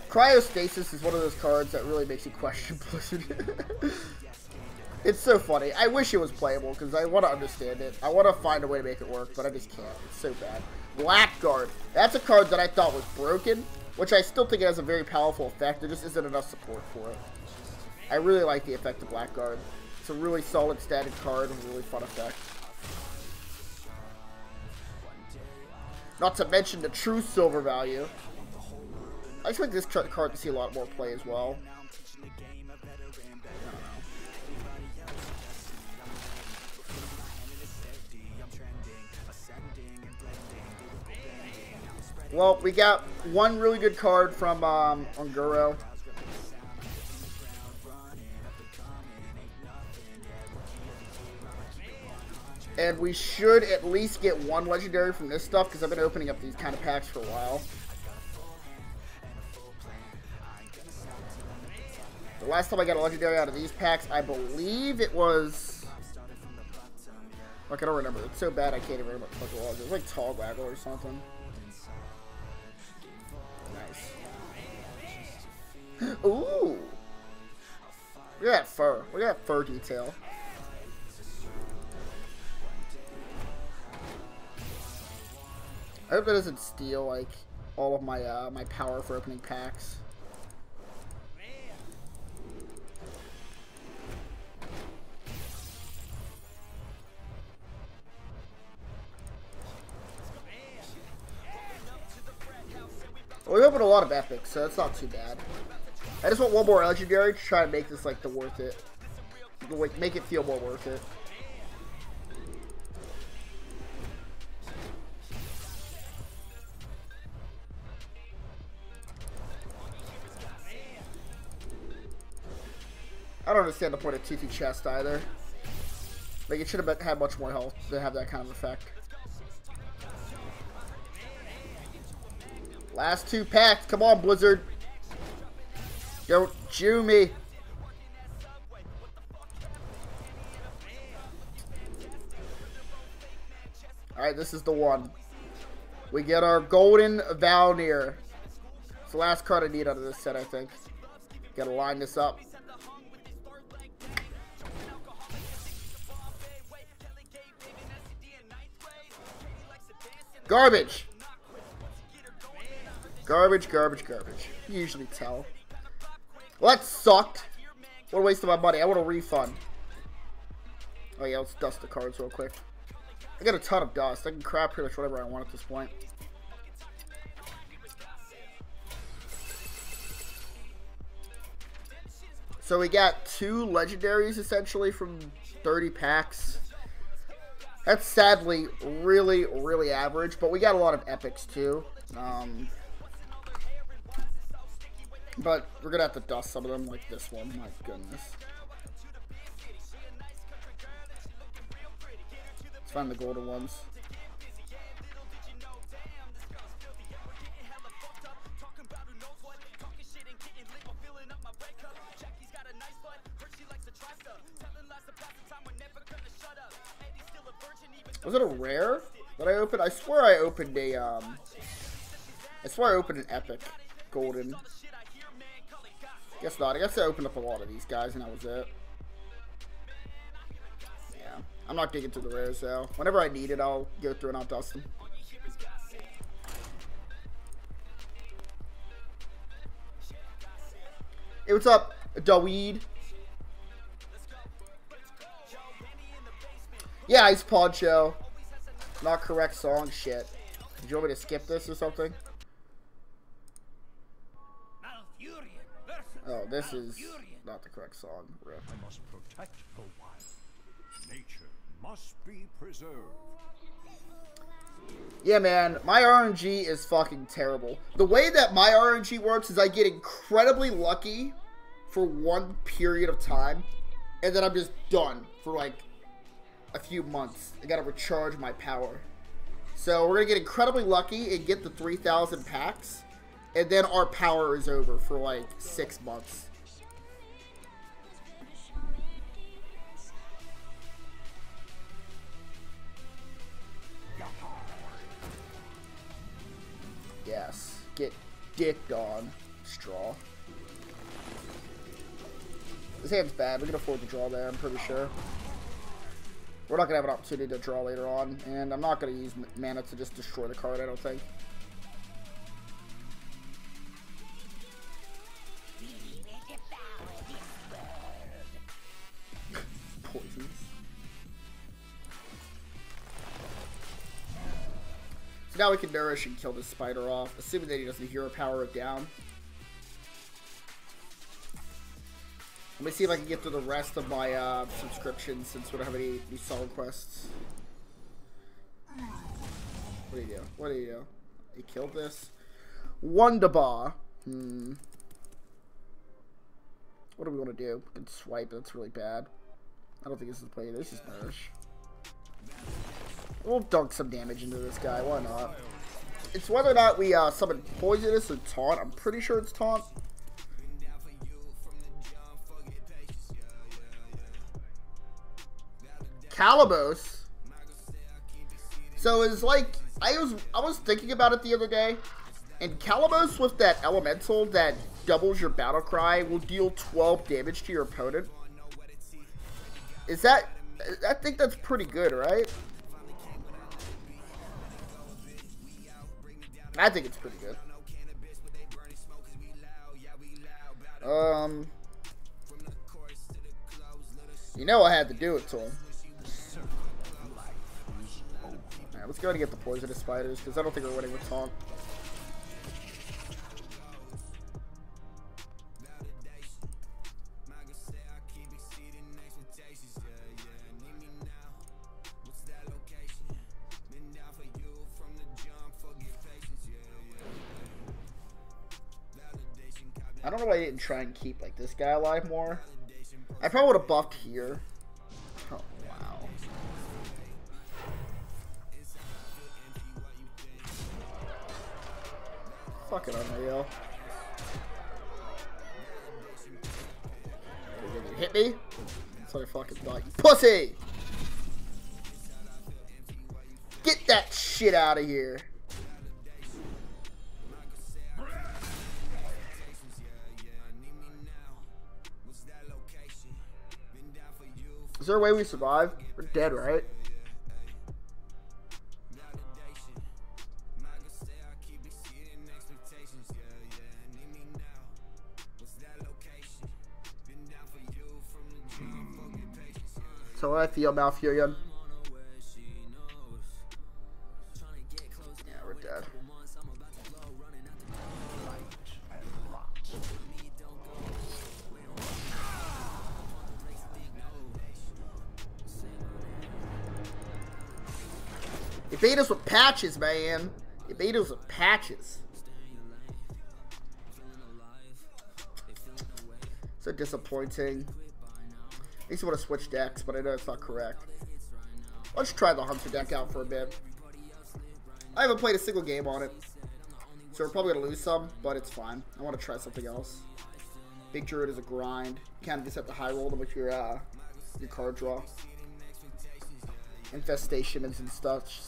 Cryostasis is one of those cards that really makes you question Blizzard. It's so funny. I wish it was playable because I want to understand it. I want to find a way to make it work, but I just can't. It's so bad. Blackguard. That's a card that I thought was broken, which I still think it has a very powerful effect. There just isn't enough support for it. I really like the effect of Blackguard. It's a really solid static card and a really fun effect. Not to mention the true silver value. I expect this card to see a lot more play as well. Well, we got one really good card from Unguro. And we should at least get one legendary from this stuff, because I've been opening up these kind of packs for a while. The last time I got a legendary out of these packs, I believe it was... Like, I don't remember. It's so bad I can't even remember what the fuck it was. It was like Tall Waggle or something. Nice. Ooh! Look at that fur. Look at that fur detail. I hope that doesn't steal, like, all of my, my power for opening packs. Well, we opened a lot of epics, so that's not too bad. I just want one more legendary to try to make this, like, the worth it. Like, make it feel more worth it. I don't understand the point of TT Chest either. Like, it should have had much more health to have that kind of effect. Last two packs. Come on, Blizzard. Don't Jew me. Alright, this is the one. We get our Golden Valnir. It's the last card I need out of this set, I think. Gotta line this up. Garbage. Garbage, garbage, garbage. You usually tell. Well, that sucked. What a waste of my money. I want a refund. Oh yeah, let's dust the cards real quick. I got a ton of dust. I can crap pretty much whatever I want at this point. So we got 2 legendaries essentially from 30 packs. That's sadly really, really average, but we got a lot of epics too. But we're gonna have to dust some of them, like this one. My goodness. Let's find the golden ones. Was it a rare that I opened? I swear I opened a I swear I opened an epic golden. Guess not. I guess I opened up a lot of these guys and that was it. Yeah. I'm not digging through the rares though. Whenever I need it, I'll go through and I'll dust them. Hey, what's up, Daweed? Yeah, Ice Poncho. Not correct song, shit. Did you want me to skip this or something? Oh, this is not the correct song. Rip. I must protect the wild. Nature must be preserved. Yeah, man, my RNG is fucking terrible. The way that my RNG works is I get incredibly lucky for one period of time, and then I'm just done for like a few months. I gotta recharge my power. So we're gonna get incredibly lucky and get the 3,000 packs, and then our power is over for like 6 months. Yes, get dicked on, Straw. This hand's bad. We can afford to draw there, I'm pretty sure. We're not going to have an opportunity to draw later on, and I'm not going to use mana to just destroy the card, I don't think. Poisons. So now we can nourish and kill this spider off, assuming that he doesn't hero power it down. Let me see if I can get through the rest of my subscriptions since we don't have any song quests. What do you do? What do you do? He killed this. Wonderbar. What do we want to do? We can swipe. That's really bad. I don't think this is the play. This is nourish. We'll dunk some damage into this guy. Why not? It's whether or not we summon Poisonous or Taunt. I'm pretty sure it's Taunt. Calabos. So it's like I was thinking about it the other day, and Calabos with that elemental that doubles your battle cry will deal 12 damage to your opponent. Is that? I think that's pretty good, right? I think it's pretty good. You know I had to do it to him. Alright, let's go ahead and get the poisonous spiders, because I don't think we're winning with Taunt. I don't know why I didn't try and keep like this guy alive more. I probably would have buffed here. Oh, wow. Fucking unreal. You hit me? That's what I fucking thought. You pussy! Get that shit out of here. Is there a way we survive? We're dead, right? So I feel Malfurion. Yeah, we're dead. You beat us with patches, man. You beat us with patches. So disappointing. Makes me want to switch decks, but I know it's not correct. Let's try the Hunter deck out for a bit. I haven't played a single game on it, so we're probably going to lose some, but it's fine. I want to try something else. Big Druid is a grind. You kind of just have to high roll them with your card draw. Infestations and such.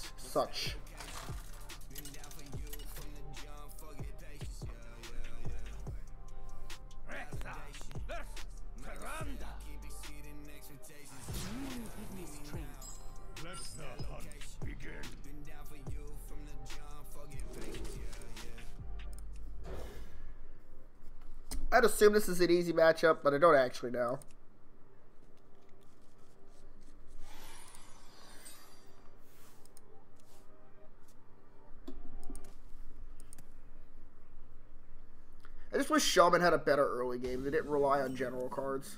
I'd assume this is an easy matchup, but I don't actually know. I just wish Shaman had a better early game. They didn't rely on general cards.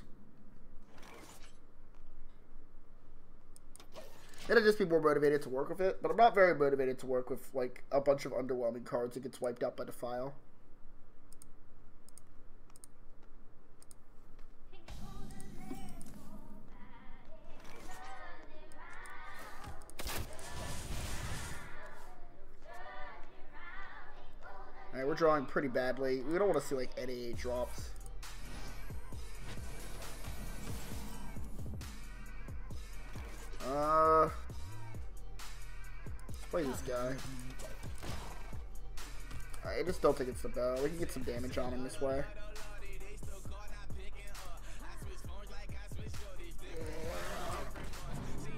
Then I'd just be more motivated to work with it, but I'm not very motivated to work with, like, a bunch of underwhelming cards that gets wiped out by Defile. Alright, we're drawing pretty badly. We don't want to see, like, NAA drops. Let's play this guy. I just don't think it's the bow. We can get some damage on him this way.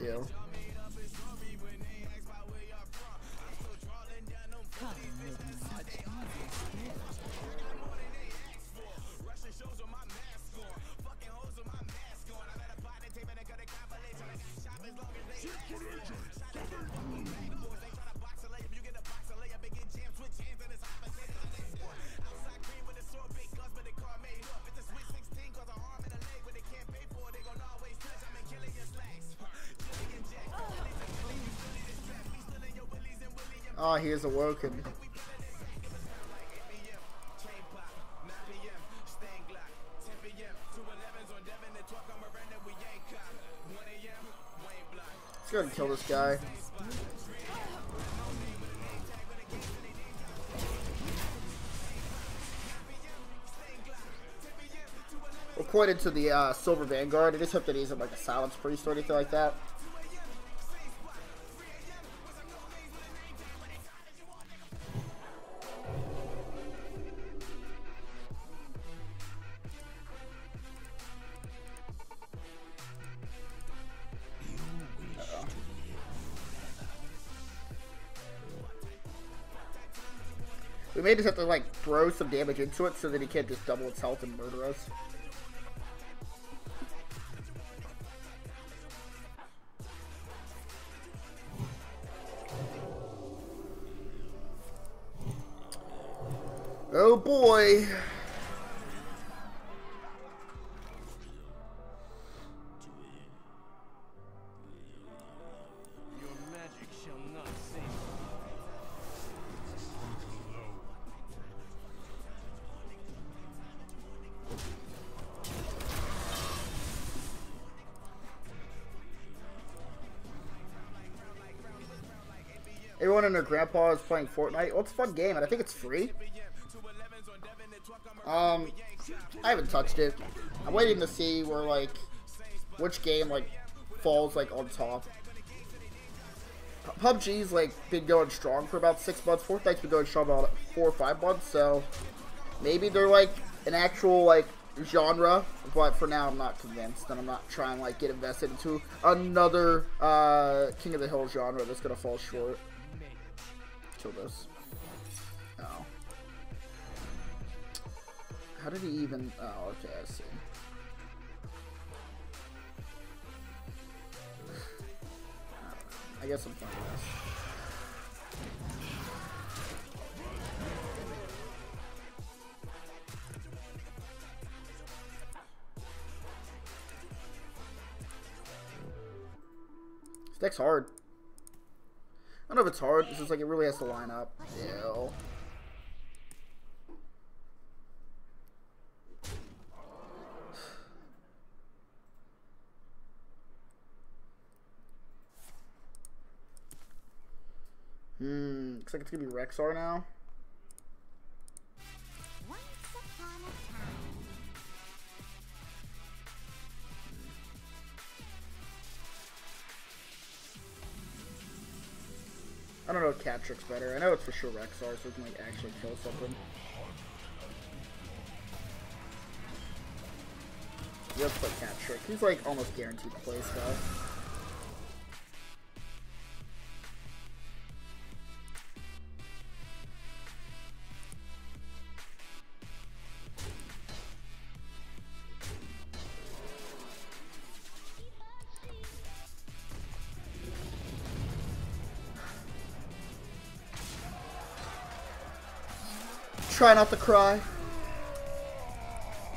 Ew. Ah, he is awoken. Let's go ahead and kill this guy. We're quite into the Silver Vanguard. I just hope that he isn't like a Silence Priest or anything like that. We may just have to, like, throw some damage into it so that he can't just double its health and murder us. Oh boy! Everyone and their grandpa is playing Fortnite. Well, it's a fun game, and I think it's free. I haven't touched it. I'm waiting to see where, like, which game, like, falls, like, on top. PUBG's, like, been going strong for about 6 months. Fortnite's been going strong about 4 or 5 months, so maybe they're, like, an actual, like, genre, but for now I'm not convinced, and I'm not trying to, like, get invested into another King of the Hill genre that's gonna fall short. Kill this. Oh. How did he even... Oh, okay, I see. I guess I'm fine with this. This deck's hard. I don't know if it's hard, it's just like it really has to line up. Ew. Looks like it's gonna be Rexar now. Once upon a time. I don't know if Cat Trick's better. I know it's for sure Rexar, so we can like actually kill something. Let's play Cat Trick. He's like almost guaranteed to play stuff. Try not to cry.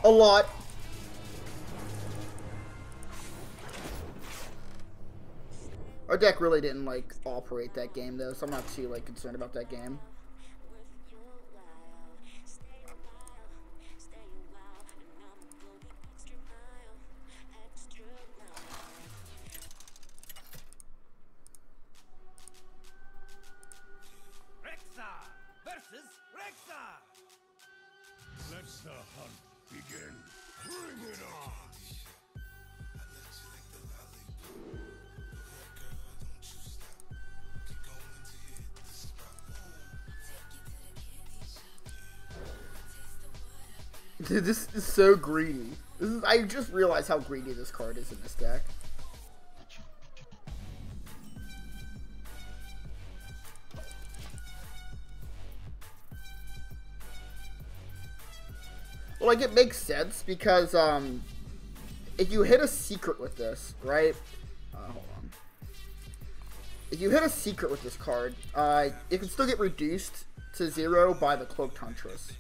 A lot. Our deck really didn't, like, operate that game, though, so I'm not too, like, concerned about that game. Let the hunt begin. Bring it on! Dude, this is so greedy. I just realized how greedy this card is in this deck. Well, like, it makes sense because, if you hit a secret with this, right? Hold on. If you hit a secret with this card, it can still get reduced to 0 by the Cloaked Huntress.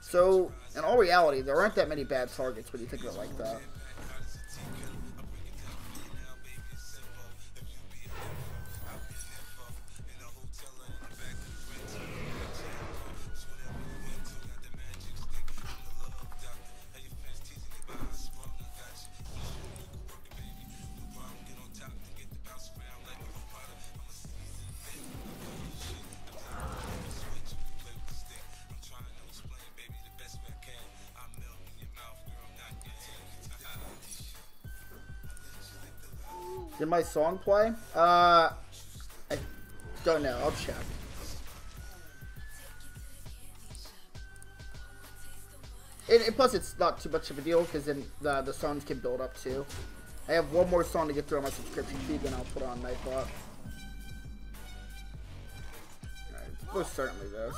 So, in all reality, there aren't that many bad targets when you think of it like that. Did my song play? I don't know. I'll check. Plus, it's not too much of a deal because then the songs can build up too. I have one more song to get through on my subscription feed, then I'll put on Nightbot. Alright, most certainly this.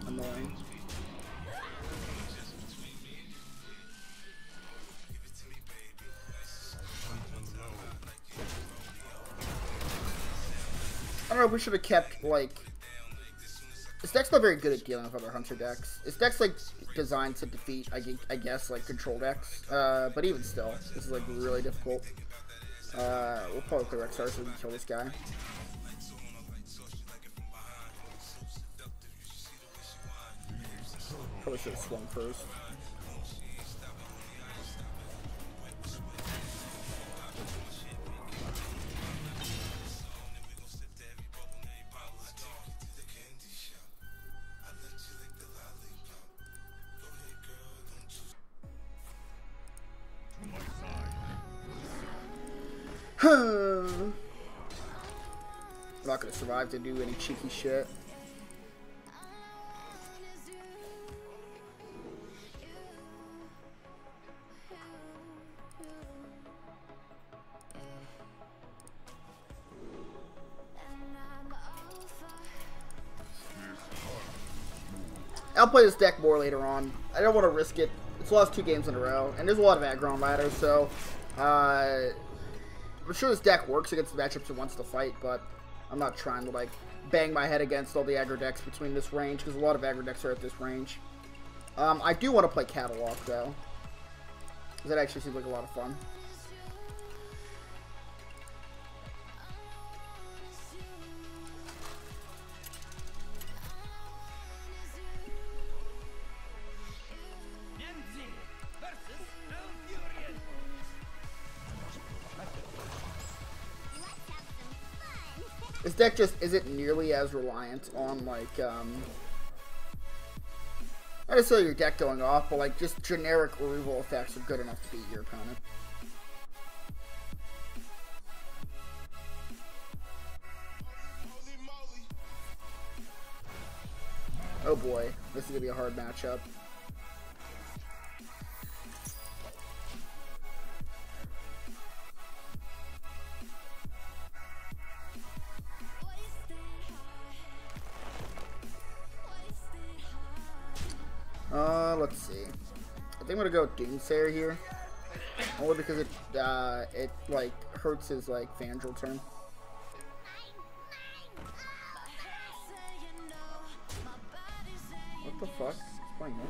Annoying. I don't know if we should have kept, like... This deck's not very good at dealing with other Hunter decks. This deck's, like, designed to defeat, I guess, like, control decks. But even still, this is, like, really difficult. We'll probably play Rexar so we can kill this guy. Probably should have swung first. I'm not gonna survive to do any cheeky shit. I'll play this deck more later on. I don't want to risk it. It's lost 2 games in a row, and there's a lot of aggro on ladder, so I'm sure this deck works against the matchups it wants to fight, but I'm not trying to, like, bang my head against all the aggro decks between this range, because a lot of aggro decks are at this range. I do want to play Catalog, though, because that actually seems like a lot of fun. This deck just isn't nearly as reliant on, like, not necessarily your deck going off, but, like, just generic removal effects are good enough to beat your opponent. Oh boy, this is gonna be a hard matchup. Let's see. I think I'm gonna go Doomsayer here. Only because it like hurts his like Fandral turn. What the fuck? It's playing this.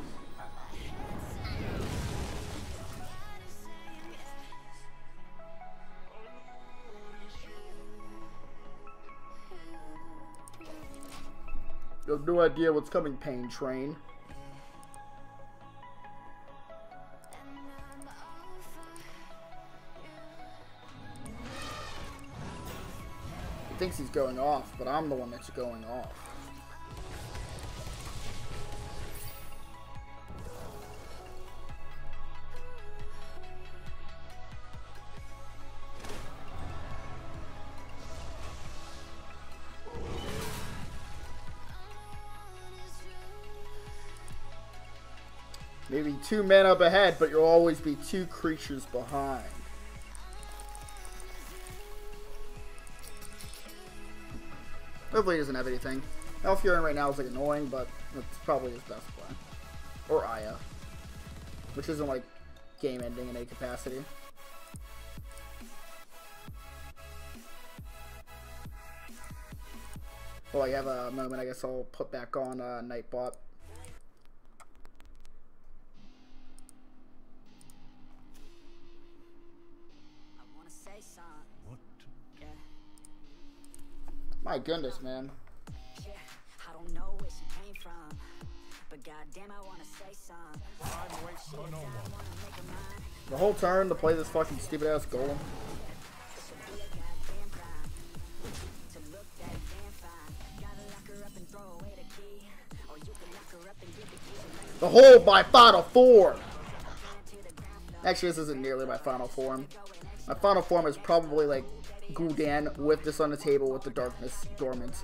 You have no idea what's coming, Pain Train. He thinks he's going off, but I'm the one that's going off. Maybe 2 men up ahead, but you'll always be 2 creatures behind. Hopefully he doesn't have anything. Alfurion right now is like annoying, but that's probably his best play. Or Aya. Which isn't like game ending in any capacity. Well, I have a moment, I guess I'll put back on Nightbot. My goodness, man. Yeah, I don't know where she came from, but goddamn, I wanna say something. Time waits for no one. The whole turn to play this fucking stupid ass golem. The whole by Final Form. Actually, this isn't nearly my Final Form. My Final Form is probably like Gul'dan with this on the table with the Darkness Dormant.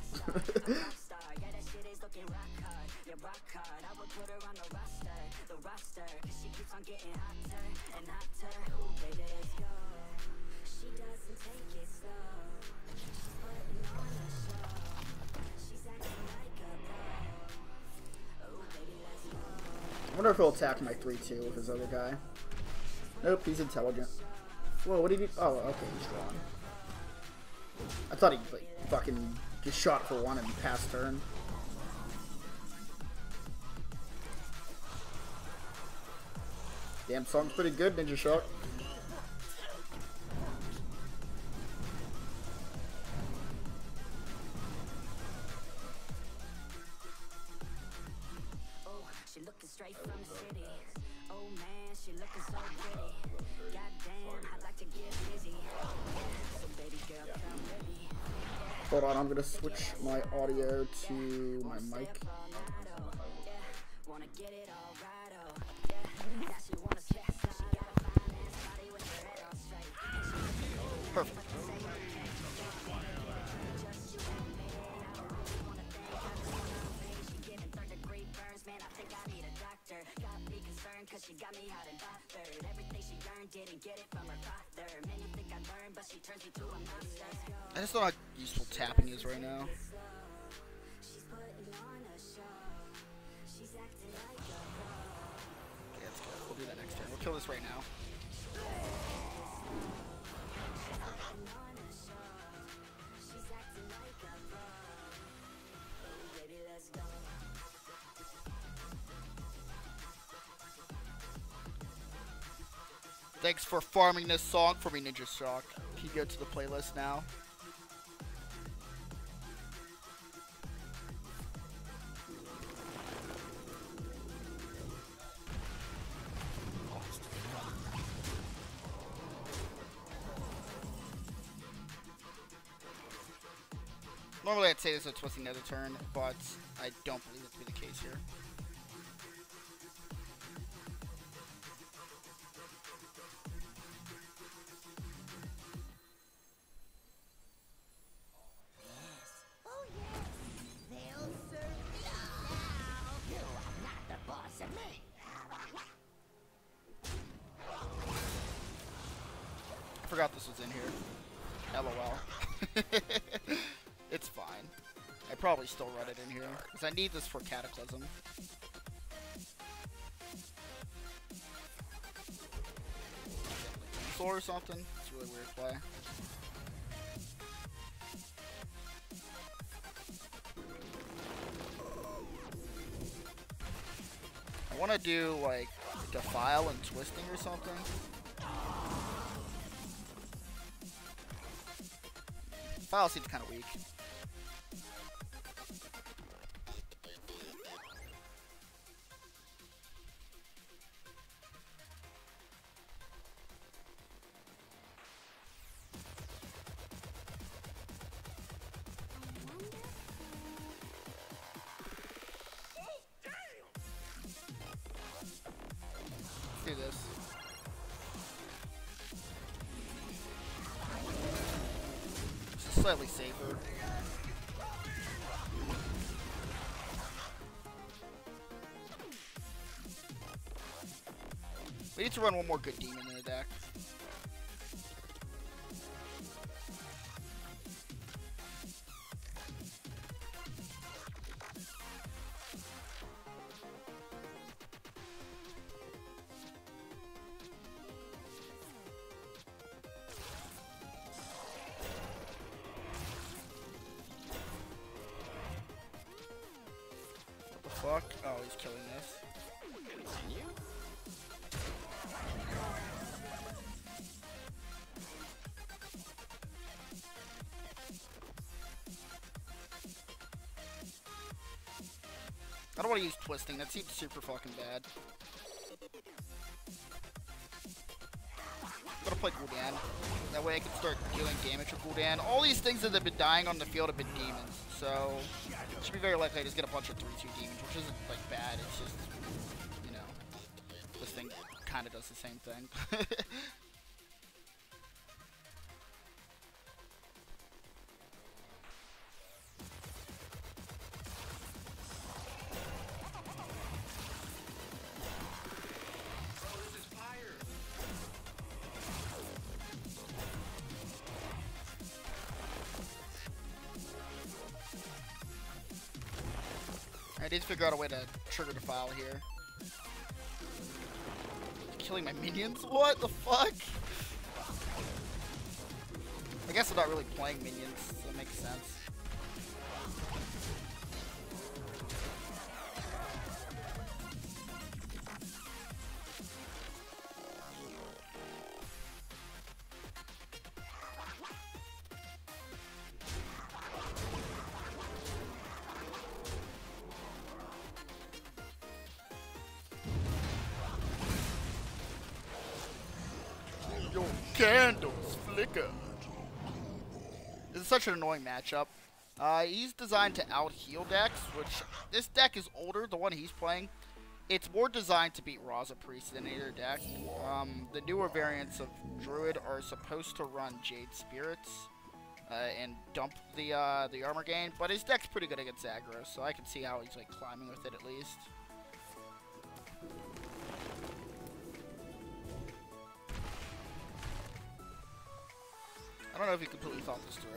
I wonder if he'll attack my 3-2 with his other guy. Nope, he's intelligent. Whoa, what did he do? Oh, okay, he's strong. I thought he like fucking just shot for 1 and passed turn. Damn, song's pretty good, Ninja Shark. Oh, she looking straight from the city. Oh man, she looking so pretty. Goddamn, I'd like to get busy. So baby girl, come with me. Hold on, I'm gonna switch my audio to my mic. Wanna get it all right, oh. Yeah, now she wanna stress. She got a fine ass body with her head on straight. Perfect. Cause she got me hot and bothered. Everything she earned didn't get it from her father. Man, you think I learned, but she turns me to a monster. I just don't know how useful tapping is right now. She's putting on a show. She's acting like a pro. Okay, let's go. We'll do that next turn. We'll kill this right now. She's acting like a pro. Oh, baby, let's go. Thanks for farming this song for me, Ninja Shark. Can you go to the playlist now? Normally I'd say this is a twisting nether turn, but I don't believe it to be the case here. Oh yes, they'll serve you now. You are not the boss of me. I forgot this was in here. LOL. It's fine. I probably still run it in here, because I need this for Cataclysm. Soul or something. It's a really weird play. I want to do like Defile and Twisting or something. Defile seems kind of weak. Do this. Just slightly safer. We need to run one more good demon in the deck. Fuck. Oh, he's killing this. Continue? I don't want to use Twisting. That seems super fucking bad. I'm gonna play Gul'dan. That way I can start dealing damage with Gul'dan. All these things that have been dying on the field have been demons. So, it should be very likely I just get a bunch of 3-2 demons, which isn't, like, bad. It's just, you know, this thing kind of does the same thing. I need to figure out a way to trigger Defile here. Killing my minions? What the fuck? I guess I'm not really playing minions, so that makes sense. Your candles flicker. This is such an annoying matchup. He's designed to out-heal decks, which this deck is older, the one he's playing. It's more designed to beat Raza Priest than any other deck. The newer variants of Druid are supposed to run Jade Spirits and dump the armor gain, but his deck's pretty good against aggro, so I can see how he's like climbing with it at least. I don't know if he completely thought this through.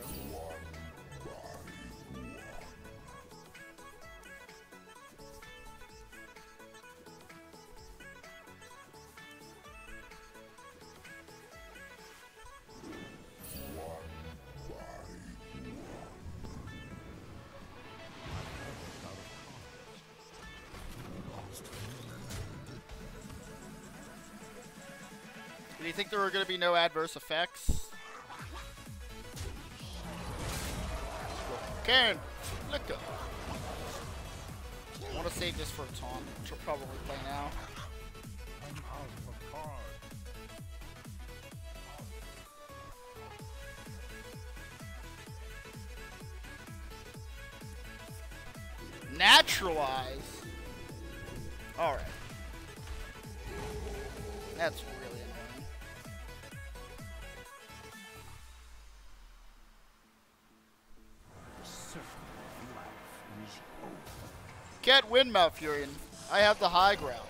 Did you think there were going to be no adverse effects? Can flicker. I want to save this for a taunt, which I'll probably play now. I'm out of cards. Naturalize. All right. That's really annoying. Can't win, Malfurion. I have the high ground.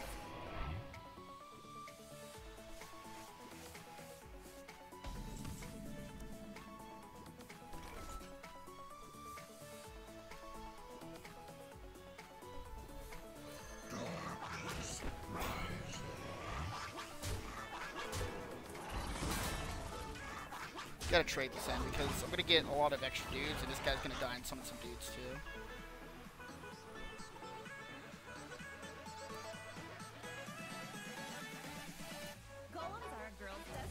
Gotta trade this in because I'm gonna get a lot of extra dudes, and this guy's gonna die and summon some dudes too. Golems are a girl's best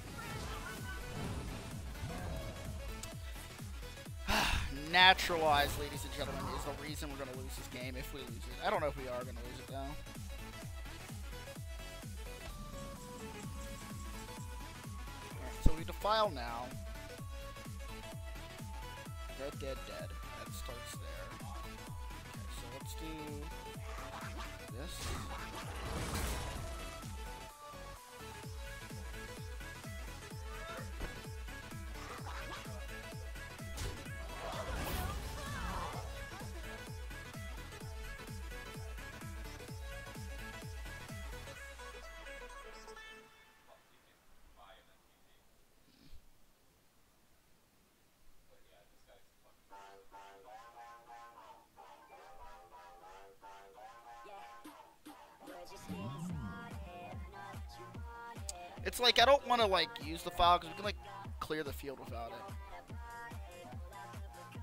friend. Naturalized, ladies and gentlemen, is the reason we're gonna lose this game if we lose it. I don't know if we are gonna lose it though. Alright, so we defile now. Dead, dead, dead. That starts there. Okay, so let's do this. It's like I don't want to like use the file because we can like clear the field without it.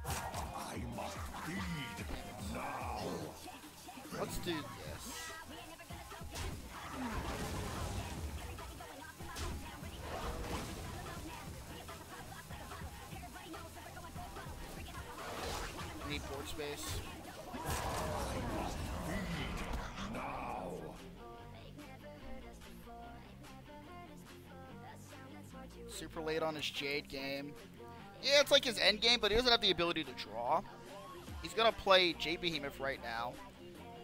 I must feed now. Let's do this. We need board space. Super late on his Jade game. Yeah, it's like his end game, but he doesn't have the ability to draw. He's gonna play Jade Behemoth right now,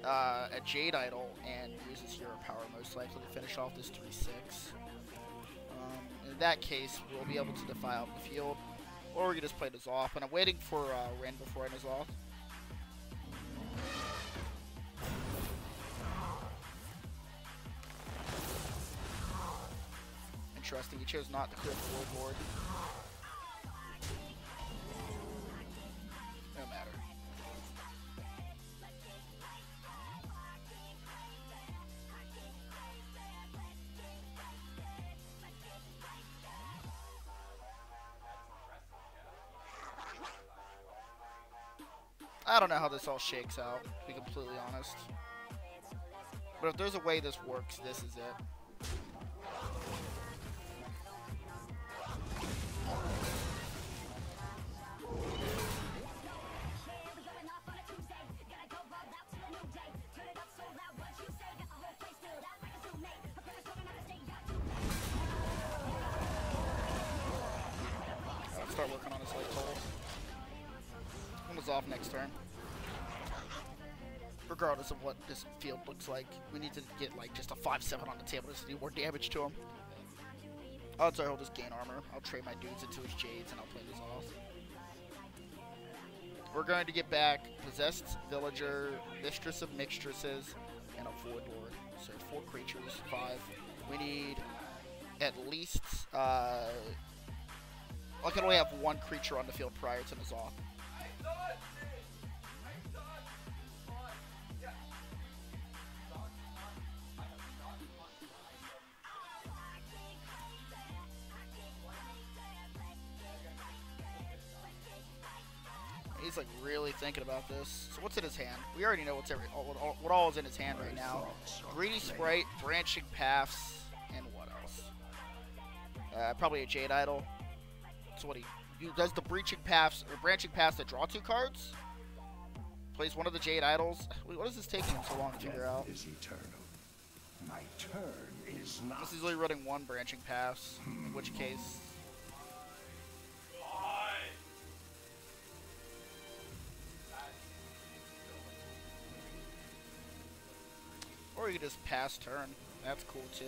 a Jade Idol, and use his hero power most likely to finish off this 3-6. In that case, we'll be able to defile the field, or we can just play this off. And I'm waiting for Ren before I end this off. Interesting, he chose not to clear the floorboard. No matter. I don't know how this all shakes out, to be completely honest. But if there's a way this works, this is it. Start working on his light total. One was off next turn. Regardless of what this field looks like, we need to get like just a 5-7 on the table just to do more damage to him. Odds are he'll just gain armor. I'll trade my dudes into his Jades and I'll play this off. We're going to get back Possessed Villager, Mistress of Mistresses, and a Void Lord. So 4 creatures, 5. We need at least I can only have 1 creature on the field prior to N'Zoth. He's like really thinking about this. So what's in his hand? We already know what all is in his hand right now. Greedy Sprite, Branching Paths, and what else? Probably a Jade Idol. So what he does the Branching Paths that draw 2 cards. Plays one of the Jade Idols. What is this taking him so long to figure out? Is eternal. My turn is not. This is really running 1 Branching Paths, in which case. Or you could just pass turn. That's cool too.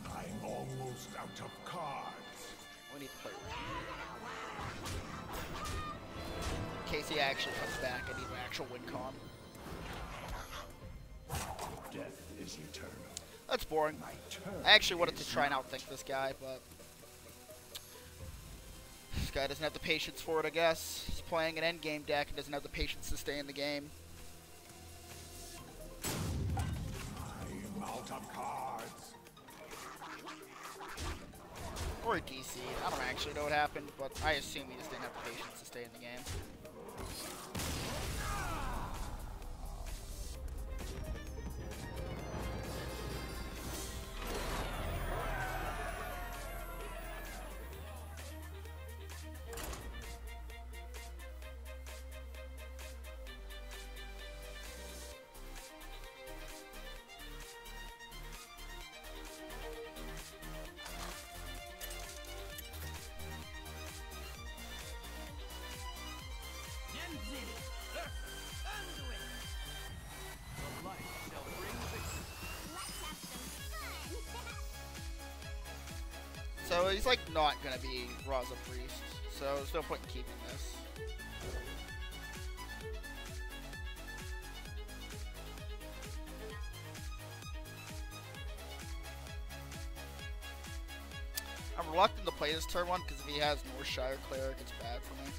I'm almost out of cards. We need to play in case he actually comes back, I need an actual win con. Death is eternal. That's boring. I actually wanted to try and outthink this guy, but this guy doesn't have the patience for it, I guess. He's playing an endgame deck and doesn't have the patience to stay in the game. I'm out of cards. probably DC. I don't actually know what happened, but I assume he just didn't have the patience to stay in the game. So he's like not gonna be Raza Priest, so there's no point in keeping this. I'm reluctant to play this turn one because if he has Northshire Cleric, it's bad for me.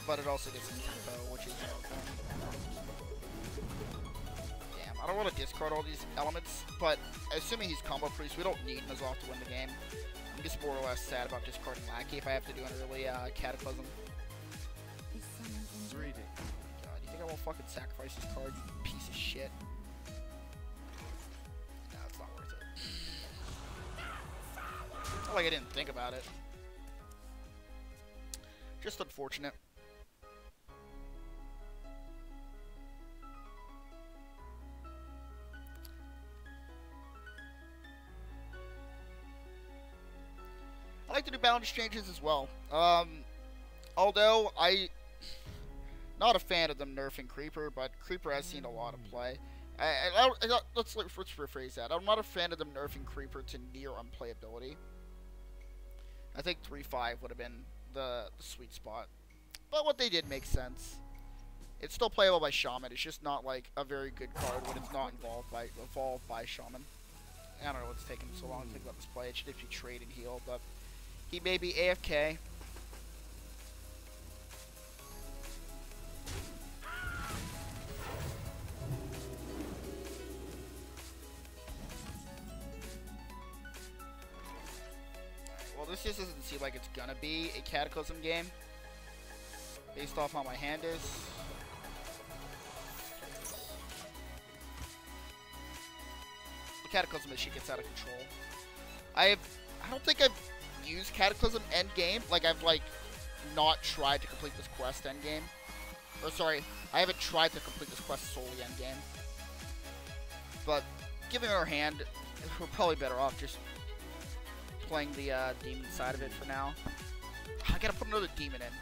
But it also gets an tempo, which is okay. Damn, I don't want to discard all these elements, but assuming he's combo priest, we don't need him as often to win the game. I'm just more or less sad about discarding Lackey if I have to do an early Cataclysm. Greedy. God, you think I won't fucking sacrifice this card, you piece of shit? No, it's not worth it. Not like I didn't think about it. Just unfortunate. I like to do balance exchanges as well. Although not a fan of them nerfing Creeper, but Creeper has seen a lot of play. Let's rephrase that. I'm not a fan of them nerfing Creeper to near unplayability. I think 3-5 would have been the sweet spot. But what they did makes sense. It's still playable by Shaman. It's just not like a very good card when it's not evolved by Shaman. I don't know what's taking so long to think about this play. It should just be trade and heal, but he may be AFK. Well, this just doesn't seem like it's gonna be a Cataclysm game, based off how my hand is. The Cataclysm, this shit gets out of control. I don't think I've used Cataclysm endgame. Like, I've, like, not tried to complete this quest endgame. Or, sorry, I haven't tried to complete this quest solely endgame. But, given our hand, we're probably better off just playing the demon side of it for now. I gotta put another demon in,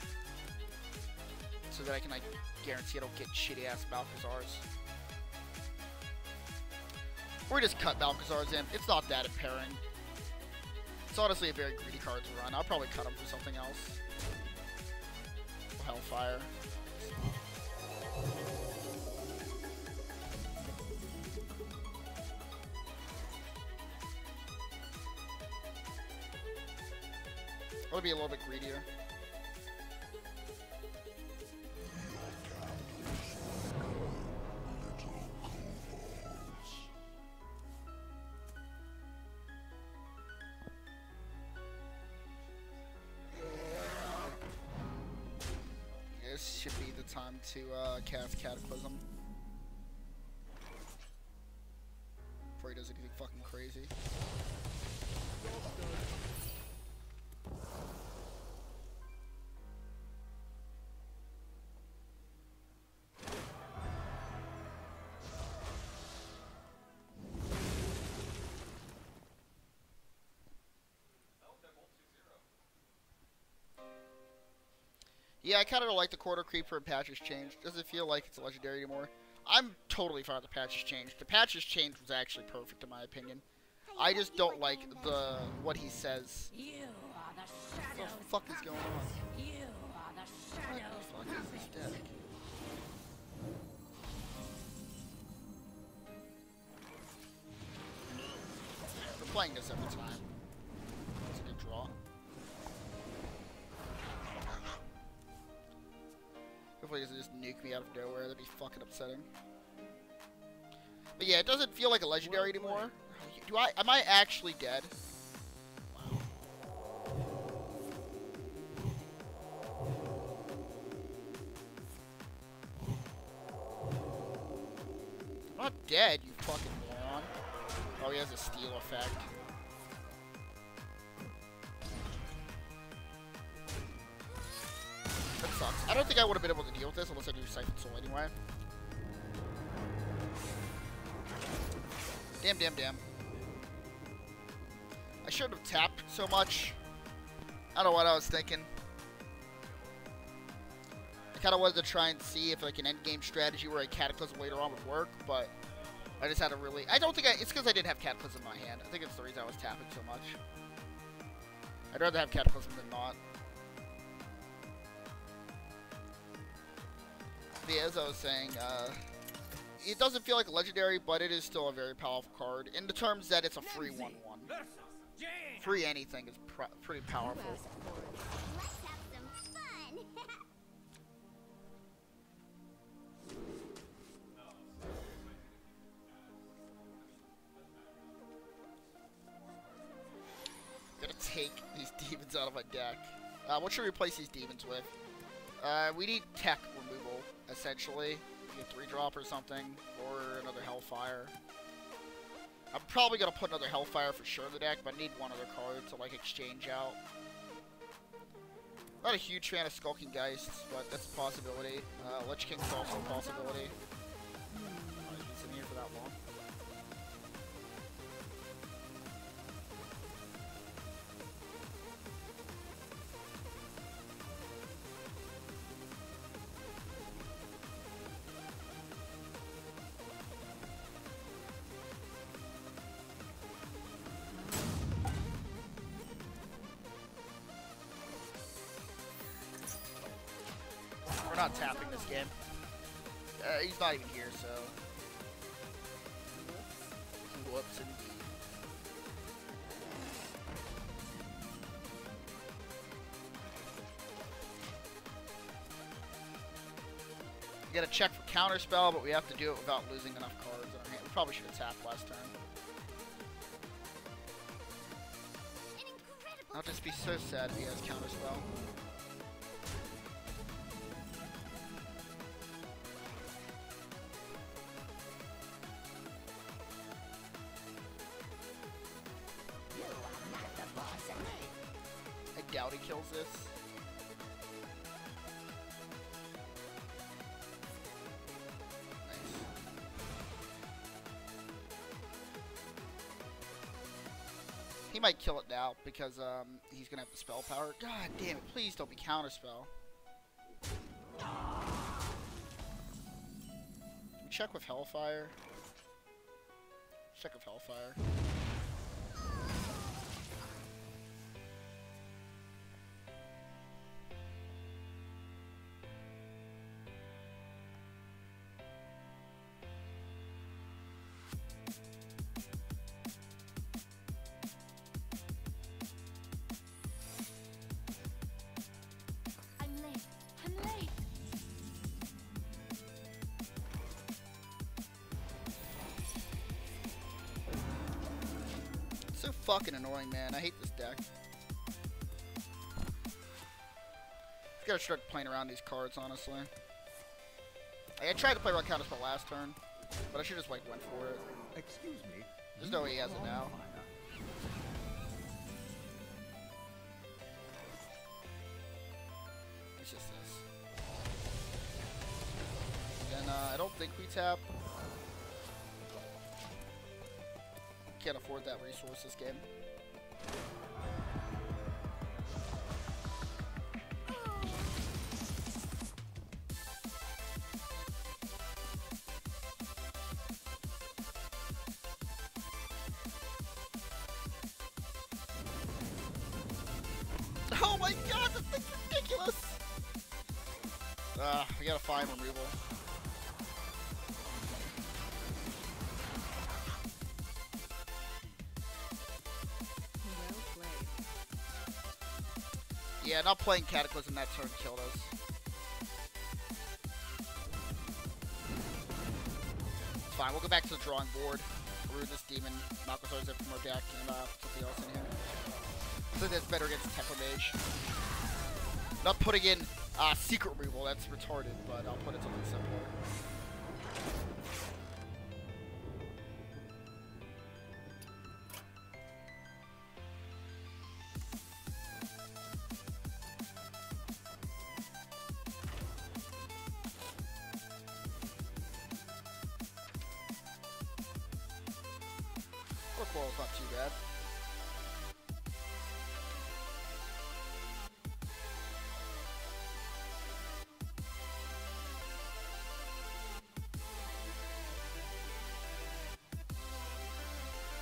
so that I can, like, guarantee I don't get shitty-ass Balcazars. Or just cut Balcazars in. It's not that impairing. It's honestly a very greedy card to run. I'll probably cut him for something else. Hellfire. I'll be a little bit greedier. This should be the time to cast Cataclysm before he does anything fucking crazy. Yeah, I kind of don't like the Quarter Creeper and patches change. Doesn't feel like it's a legendary anymore. I'm totally fine with the patches change. The patches change was actually perfect in my opinion. I just don't like what he says. What the fuck is going on? What the fuck is this deck? We're playing this every time. It's a good draw. Hopefully he doesn't just nuke me out of nowhere. That'd be fucking upsetting. But yeah, it doesn't feel like a legendary anymore. Am I actually dead? Wow. I'm not dead, you fucking moron. Oh, he has a steal effect. That sucks. I don't think I would have been able to deal with this unless I do Siphon Soul anyway. Damn. I shouldn't have tapped so much. I don't know what I was thinking. I kind of wanted to try and see if like an endgame strategy where a Cataclysm later on would work, but I just had to really... I don't think it's because I didn't have Cataclysm in my hand. I think it's the reason I was tapping so much. I'd rather have Cataclysm than not. But yeah, as I was saying, it doesn't feel like a legendary, but it is still a very powerful card. In the terms that it's a free 1/1. Free anything is pretty powerful. Let's have some fun. Gonna take these demons out of my deck. What should we replace these demons with? We need tech removal, essentially. Maybe a 3-drop or something, or another Hellfire. I'm probably gonna put another Hellfire for sure in the deck, but I need one other card to like exchange out. Not a huge fan of Skulking Geists, but that's a possibility. Lich King's also a possibility. I've been sitting here for that long. We're not tapping this game. He's not even here, so... Whoops, indeed. We gotta check for counterspell, but we have to do it without losing enough cards in our hand. We probably should have tapped last turn. I'll just be so sad if he has counterspell. I doubt he kills this. Nice. He might kill it now because he's gonna have the spell power. God damn it! Please don't be counterspell. Can we check with Hellfire? Check with Hellfire. I'm late. It's so fucking annoying, man. I hate this deck. Gotta start playing around these cards, honestly. I tried to play around counterspell last turn, but I should just like went for it. Excuse me. There's no way he has it now. It's just this. And I don't think we tap. Can't afford that resource this game. Oh my god, this thing's ridiculous! We gotta find removal. Well played. Yeah, not playing Cataclysm that turn killed us. fine. We'll go back to the drawing board. Brew this demon. Knock with ours from our deck and something else in here. So that's better against Tempo Mage. Not putting in secret removal, that's retarded, but I'll put in something simpler. Coral's not too bad.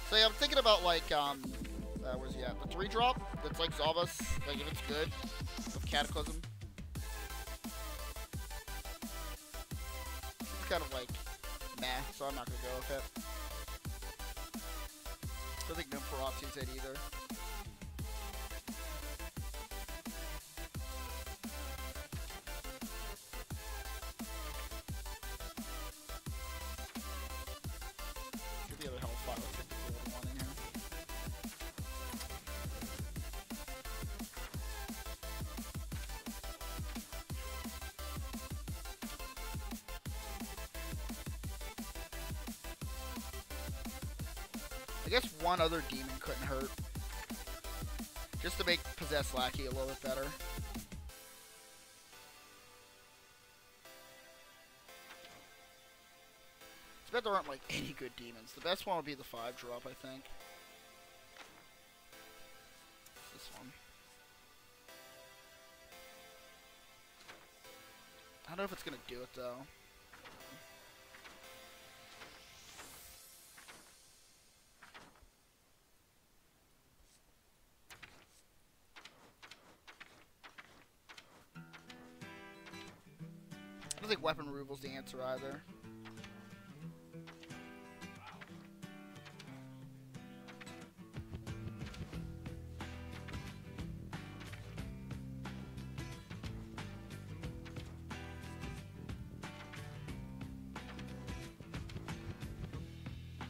So yeah, I'm thinking about like where's he at? The 3-drop that's like Zalvas, like if it's good with Cataclysm. It's kind of like meh, so I'm not gonna go with it. I don't think Numferatu's it either. Get the other Hellfire. Let's get the golden one in here. I guess one other demon couldn't hurt. Just to make Possess Lackey a little bit better. It's bet there aren't like any good demons. The best one would be the 5-drop, I think. It's this one. I don't know if it's gonna do it though. I don't think weapon removal's the answer either.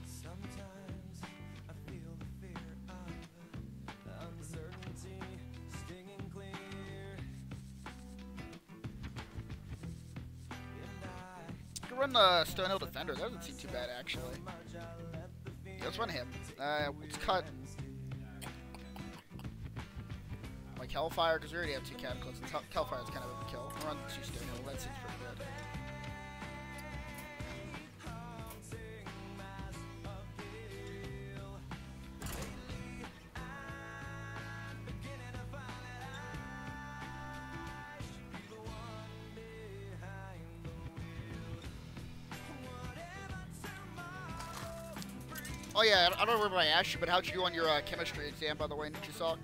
Sometimes I feel the fear of uncertainty stinging clear. I could run the Stonehill Defender. That doesn't seem too bad, actually. Yeah, let's run him. Let's cut like Hellfire, because we already have 2 Cataclysms. Hellfire is kind of a kill. We'll run 2 Stonehill. That seems pretty good. Oh yeah, I don't remember I asked you, but how'd you do on your chemistry exam, by the way, Nichisock?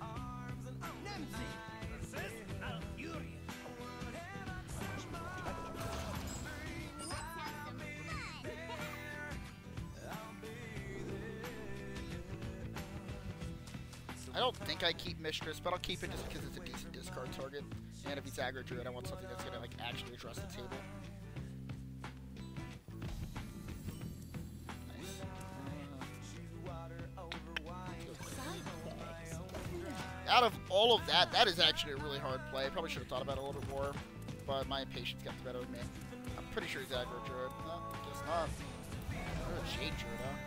I don't think I keep Mistress, but I'll keep it just because it's a decent discard target. And if he's aggro druid, I want something that's gonna like actually address the table. Out of all of that, that is actually a really hard play. I probably should have thought about it a little bit more, but my impatience got the better of me. I'm pretty sure he's aggro druid. No, guess not. Oh, Shade druid, huh?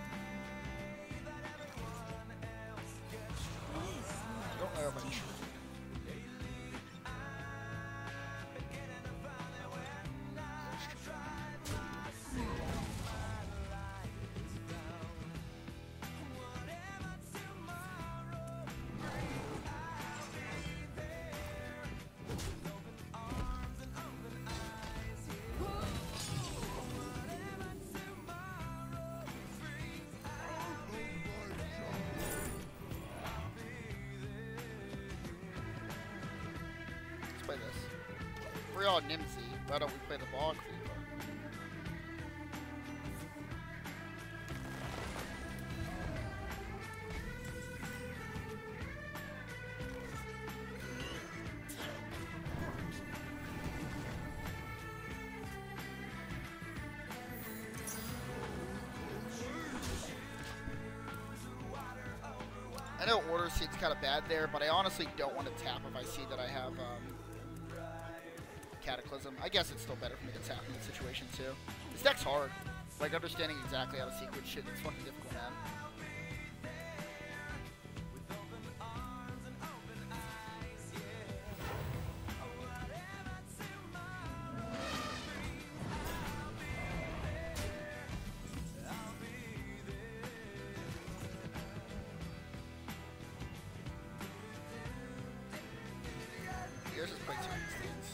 I don't know if I'm sure. Play this. We're all Nimsy. Why don't we play the Bog Creeper? I know order seems kind of bad there, but I honestly don't want to tap if I see that I have Cataclysm. I guess it's still better for me to tap in this situation too. This deck's hard. Like, understanding exactly how to sequence shit, it's fucking difficult, man. Yours is pretty tight, things.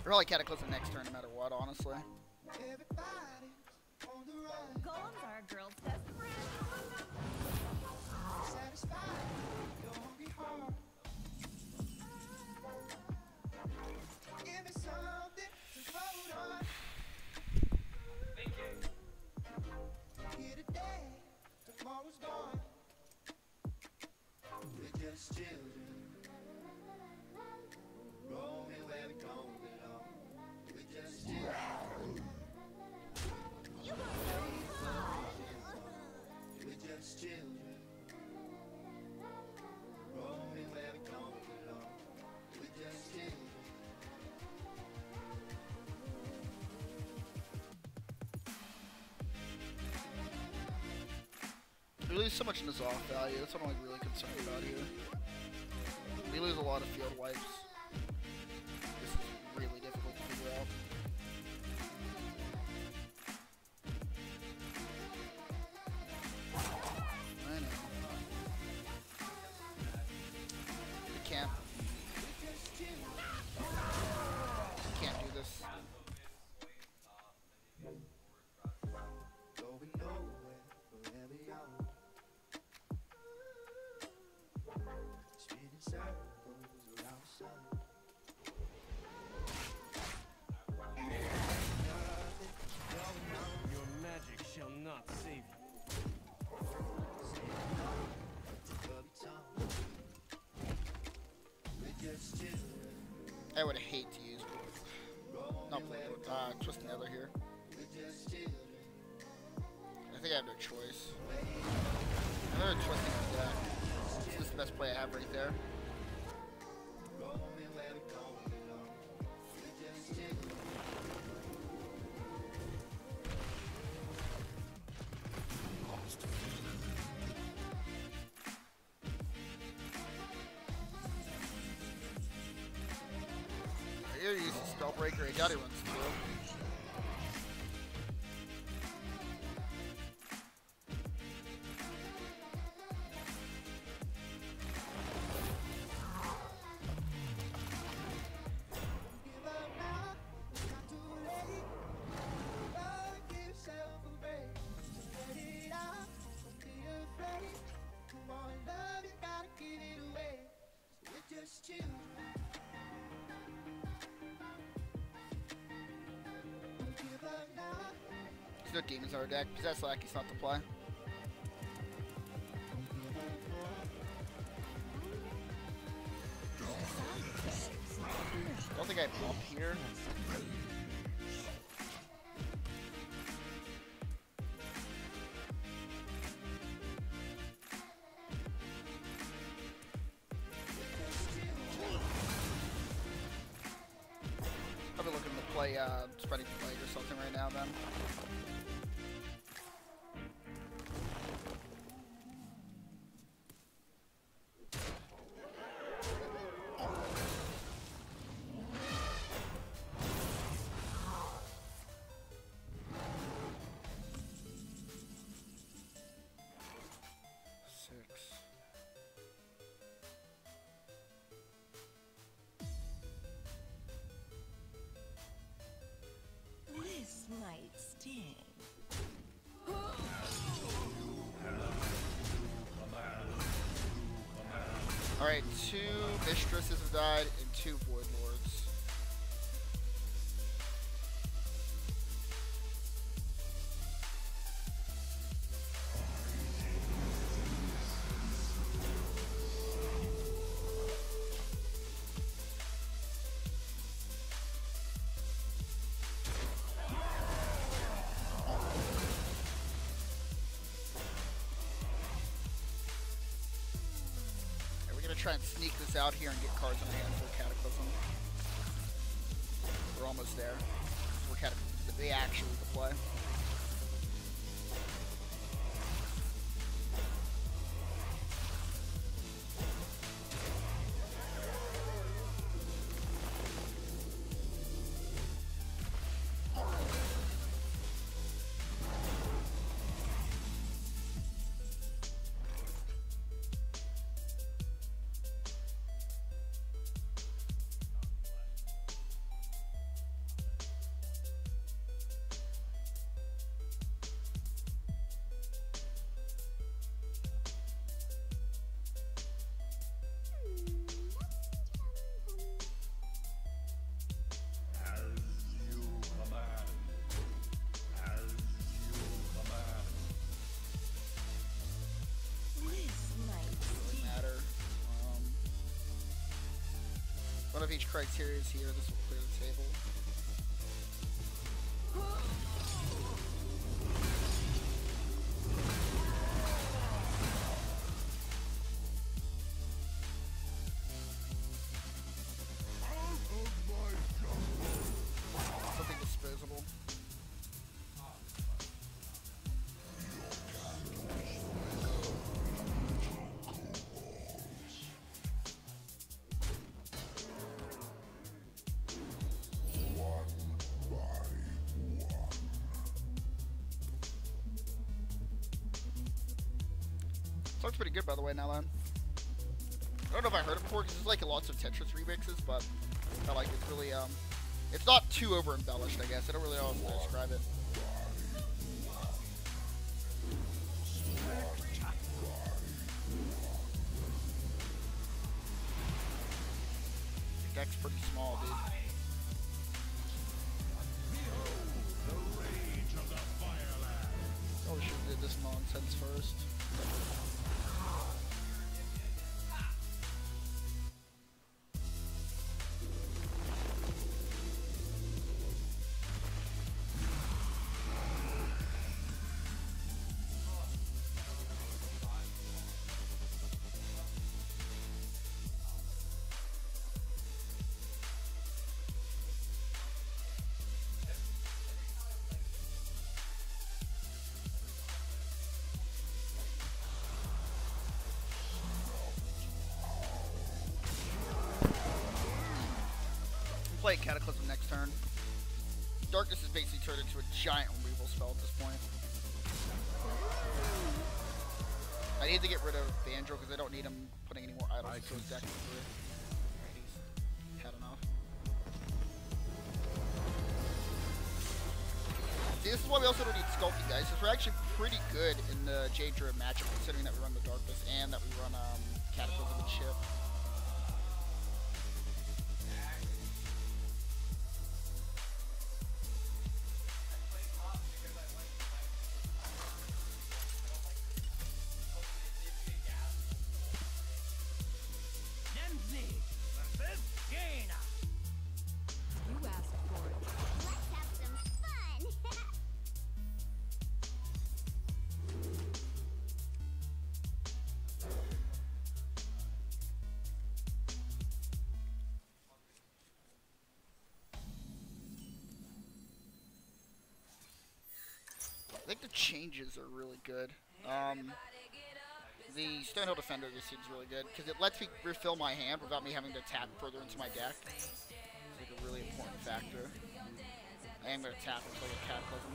Probably Cataclysm next turn, no matter what, honestly. Golems are a girl's best friend. Give me something to hold on. Here today, tomorrow's gone. We're just children. Roll me where we don't belong. We're just children. We're just children. Roll me where we don't belong. We're just children. We lose so much N'Zoth value, that's what I'm like really concerned about here. We lose a lot of field wipes. This is really difficult to figure out. I know. We can't. We can't do this. Going nowhere, forever young. Spinning circles around sun. Your magic shall not save you. We're just children. I would hate to use not Playable, Twist Nether here. We're just children. I think I have no choice. I'm gonna twist the deck. This is the best play I have right there. Roll me where we don't belong. We're just children. I either use a Spellbreaker, I doubt he runs through. Give up now, it's not too late. Love, give yourself a break. Just let it out, don't be afraid. Come on, love, you gotta give it away. We're just children. Don't give up now. There's no Demons in our deck. Possess Lackey's not the play. I don't think I bump here. Probably looking to play Spreading Plague or something right now then. Alright, 2 Mistresses have died and 2 Void Lords. Try and sneak this out here and get cards in the hand for Cataclysm. We're almost there. We're Cataclysm. They actually the play. One of each criteria is here. This will clear the table. Something disposable. Song's pretty good, by the way, now then. I don't know if I heard it before, because there's like lots of Tetris remixes, but I like it's really, it's not too over embellished, I guess. I don't really know how to describe it. Deck's pretty small, dude. Probably should have did this nonsense first. Play Cataclysm next turn. Darkness is basically turned into a giant removal spell at this point. I need to get rid of Banjo because I don't need him putting any more idols into his deck. He's had enough. See, this is why we also don't need Skulking, guys, because we're actually pretty good in the Jade Druid matchup, considering that we run the Darkness and that we run Cataclysm and Chip. I think the changes are really good. The Stonehill Defender just seems really good because it lets me refill my hand without me having to tap further into my deck. It's like a really important factor. I am going to tap until the Cataclysm.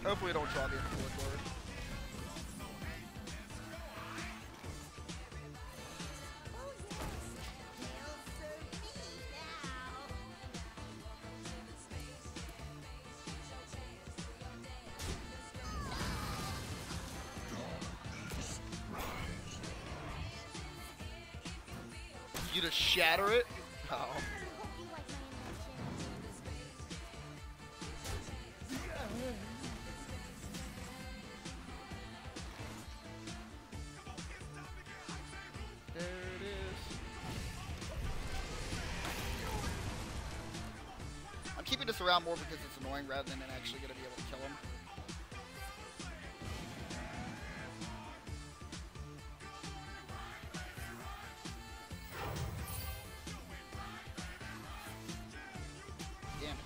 Hopefully, I don't draw the fourth word. Oh yes, they'll serve me now. You just shatter it? Oh. I hope you like my invention. There it is. I'm keeping this around more because it's annoying rather than actually going to be able to kill him. Damn it.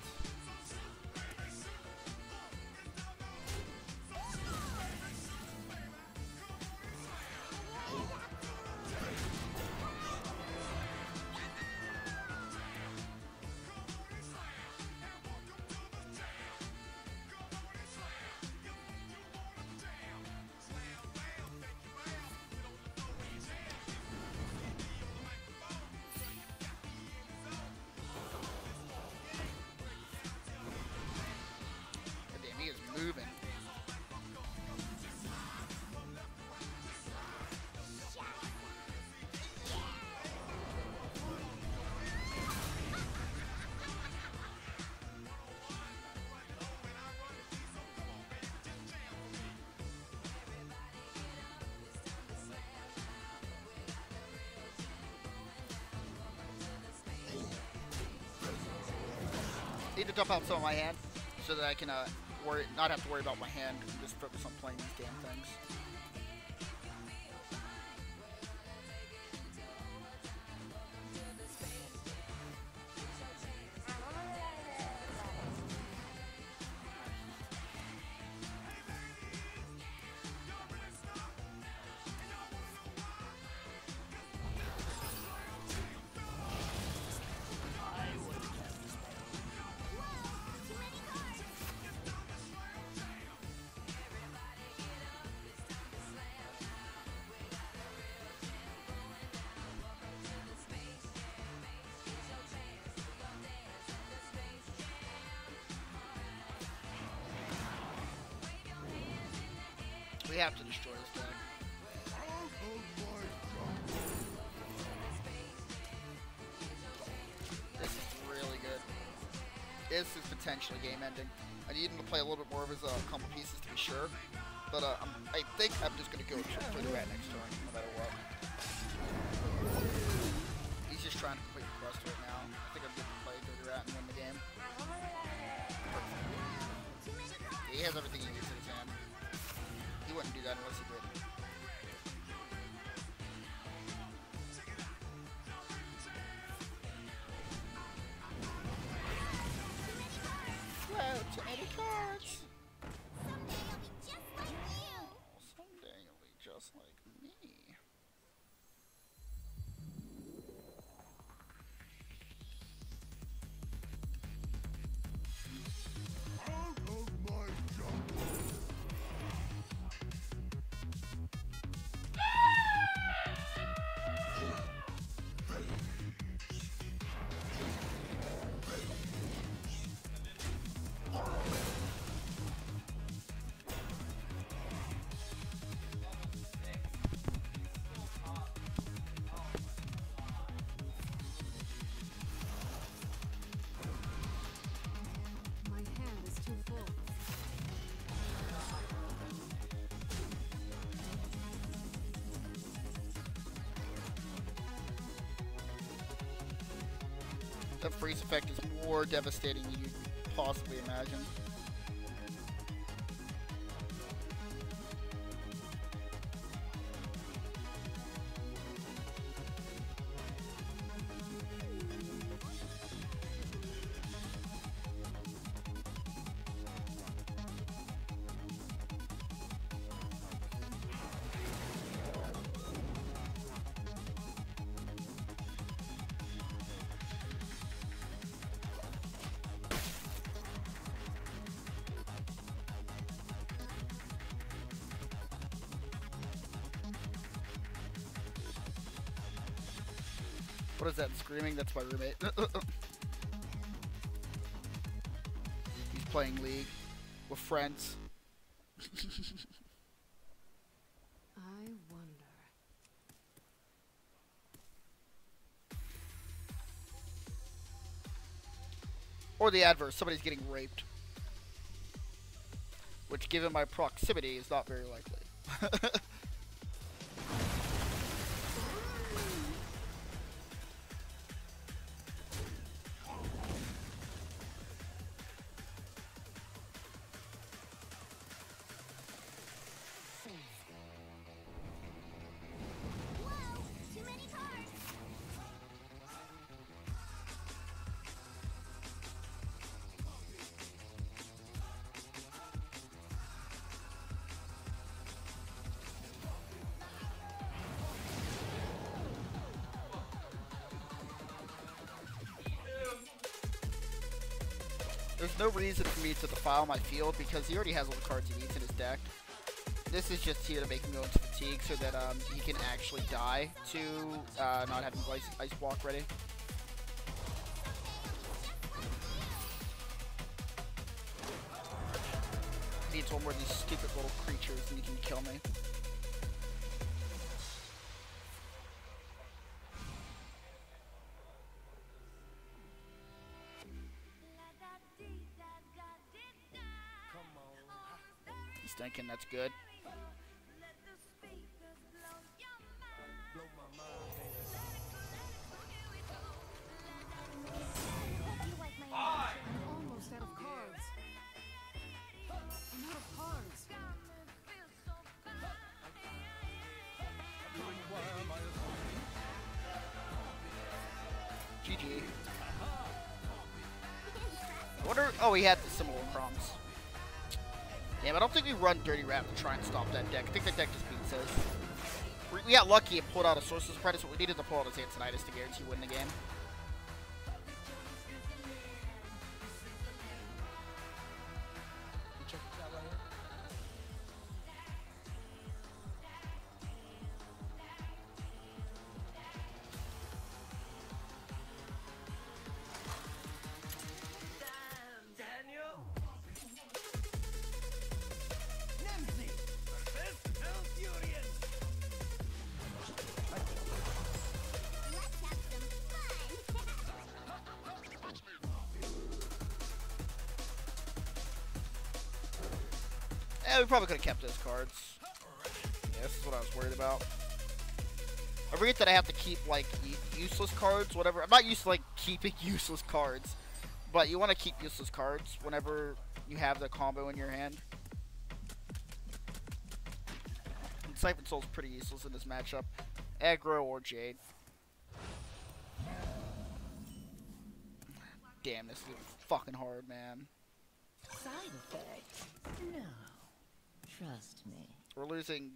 God damn, he is moving. Need to dump out some of my hand so that I can not have to worry about my hand and just focus on playing these damn things. We have to destroy this deck. This is really good. This is potentially game ending. I need him to play a little bit more of his couple pieces to be sure. But I think I'm just going to go for the rat next turn, no matter what. He's just trying to complete the quest right now. I think I'm going to play Dirty Rat and win the game. Yeah, he has everything he needs in his hand. He wouldn't do that unless he did. Whoa, too many cards! Someday I'll be just like you. Someday you'll be just like me. My hand is too full. That freeze effect is more devastating than you possibly imagine. What is that screaming? That's my roommate. He's playing League with friends. I wonder. Or the adverse, somebody's getting raped. Which, given my proximity, is not very likely. Whoa! Too many cards! There's no reason for me to defile my field because he already has all the cards he needs in his deck. This is just here to make him go into fatigue so that he can actually die to not having ice block ready. He needs one more of these stupid little creatures and he can kill me. He's thinking that's good. I'm almost out of cards. I'm out of cards. GG. I wonder. Oh, he had the similar prompts. Damn, I don't think we run Dirty Rap to try and stop that deck. I think that deck just beats us. We got lucky and pulled out a Sorcerer's Apprentice, but we needed to pull out his Antonitis to guarantee win the game. Let's have some fun! We probably could have kept those cards. Yeah, this is what I was worried about. I forget that I have to keep, like, useless cards, whatever. I'm not used to, like, keeping useless cards. But you want to keep useless cards whenever you have the combo in your hand. And Siphon Soul's pretty useless in this matchup. Aggro or Jade. Damn, this is fucking hard, man. Side effects? No. Trust me. We're losing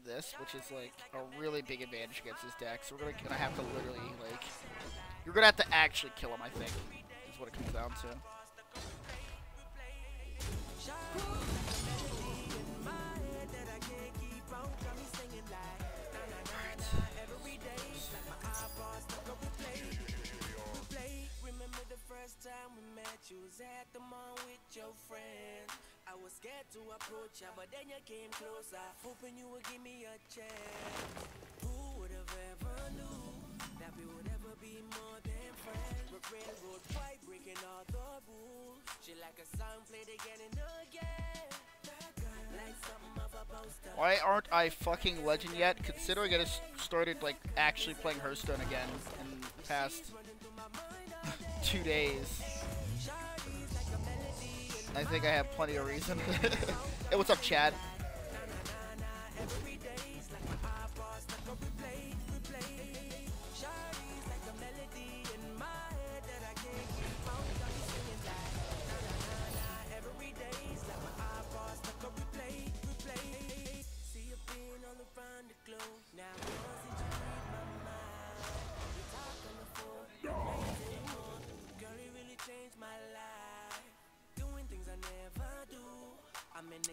this, which is like a really big advantage against this deck. So we're gonna have to literally like, you're gonna have to actually kill him. I think is what it comes down to. Remember the first time we met, you was at the mall with your friend. I was scared to approach ya, but then you came closer, hoping you would give me a chance. Who would have ever knew that we would ever be more than friends? We're railroad fight, breaking all the rules. She like a song played again and again. Like something of a poster. Why aren't I fucking legend yet? Considering I just started like actually playing Hearthstone again in the past 2 days. I think I have plenty of reason. Hey, what's up, Chad?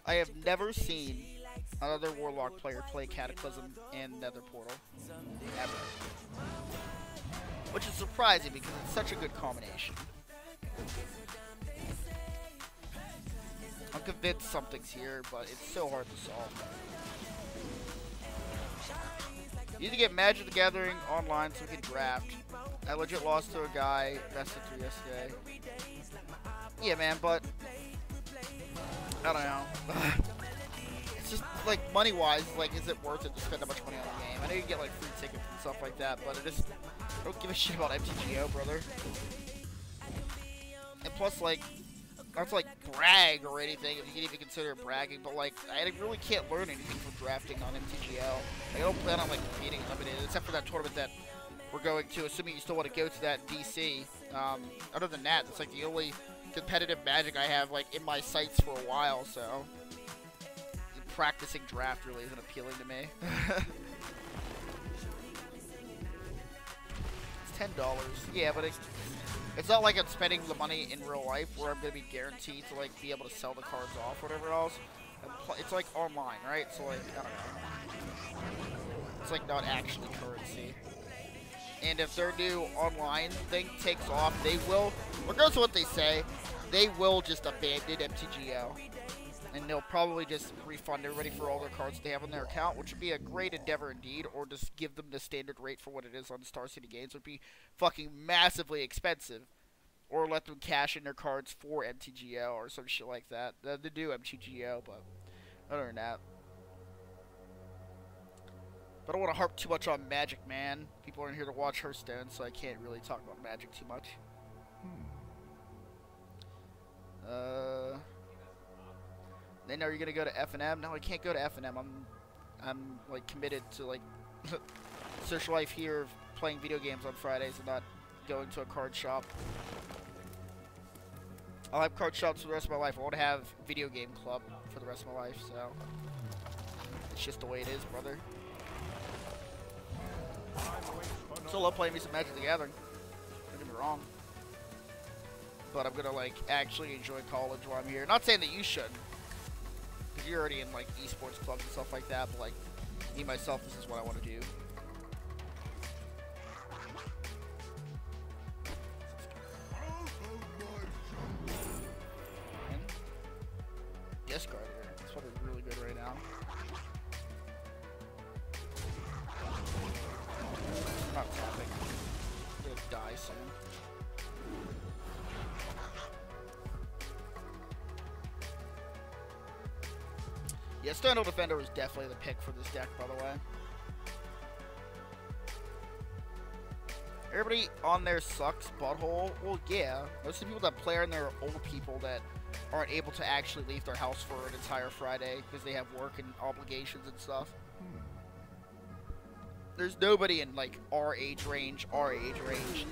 I have never seen another Warlock player play Cataclysm in Nether Portal. Ever. which is surprising because it's such a good combination. I'm convinced something's here, but it's so hard to solve. You need to get Magic the Gathering online so we can draft. I legit lost to a guy, best of 3 yesterday. Yeah, man, but I don't know. It's just like money-wise, like, is it worth it to spend that much money on a game? I know you get like free tickets and stuff like that, but I don't give a shit about MTGO, brother. And plus, like, not to like brag or anything, if you can even consider it bragging, but like, I really can't learn anything from drafting on MTGO. Like, I don't plan on like competing limited, except for that tournament that we're going to, assuming you still want to go to that DC. Other than that, it's like the only competitive Magic I have like in my sights for a while, so practicing draft really isn't appealing to me. It's $10. Yeah, but it's not like I'm spending the money in real life where I'm gonna be guaranteed to like be able to sell the cards off or whatever else. It's like online, right? So like, I don't know. It's like not actually currency. And if their new online thing takes off, they will, regardless of what they say, they will just abandon MTGO. And they'll probably just refund everybody for all their cards they have on their account, which would be a great endeavor indeed, or just give them the standard rate for what it is on Star City Games, would be fucking massively expensive. Or let them cash in their cards for MTGO or some shit like that. They do MTGO, but other than that. But I don't want to harp too much on Magic, man. People aren't here to watch Hearthstone, so I can't really talk about Magic too much. Then are you gonna go to F&M? No, I can't go to F&M. I'm like committed to like social life here, playing video games on Fridays and not going to a card shop. I'll have card shops for the rest of my life. I won't have video game club for the rest of my life, so it's just the way it is, brother. Still love playing me some Magic the Gathering. Don't get me wrong. But I'm gonna like actually enjoy college while I'm here. Not saying that you shouldn't, because you're already in like esports clubs and stuff like that. But like me myself, this is what I want to do. And discard here. That's what is really good right now. I'm not tapping. I'm gonna die soon. Yeah, Stone Defender was definitely the pick for this deck, by the way. Everybody on there sucks, butthole. Well, yeah. Most of the people that play on there are old people that aren't able to actually leave their house for an entire Friday because they have work and obligations and stuff. There's nobody in, like, our age range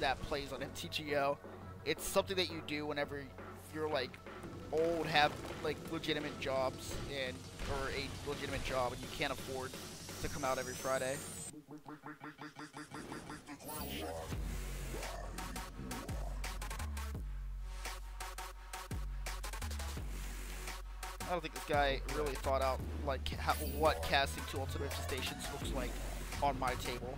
that plays on MTGO. It's something that you do whenever you're, like, old, have, like, legitimate jobs, or a legitimate job, and you can't afford to come out every Friday. I don't think this guy really thought out, like, what casting to Ultimate Infestations looks like on my table.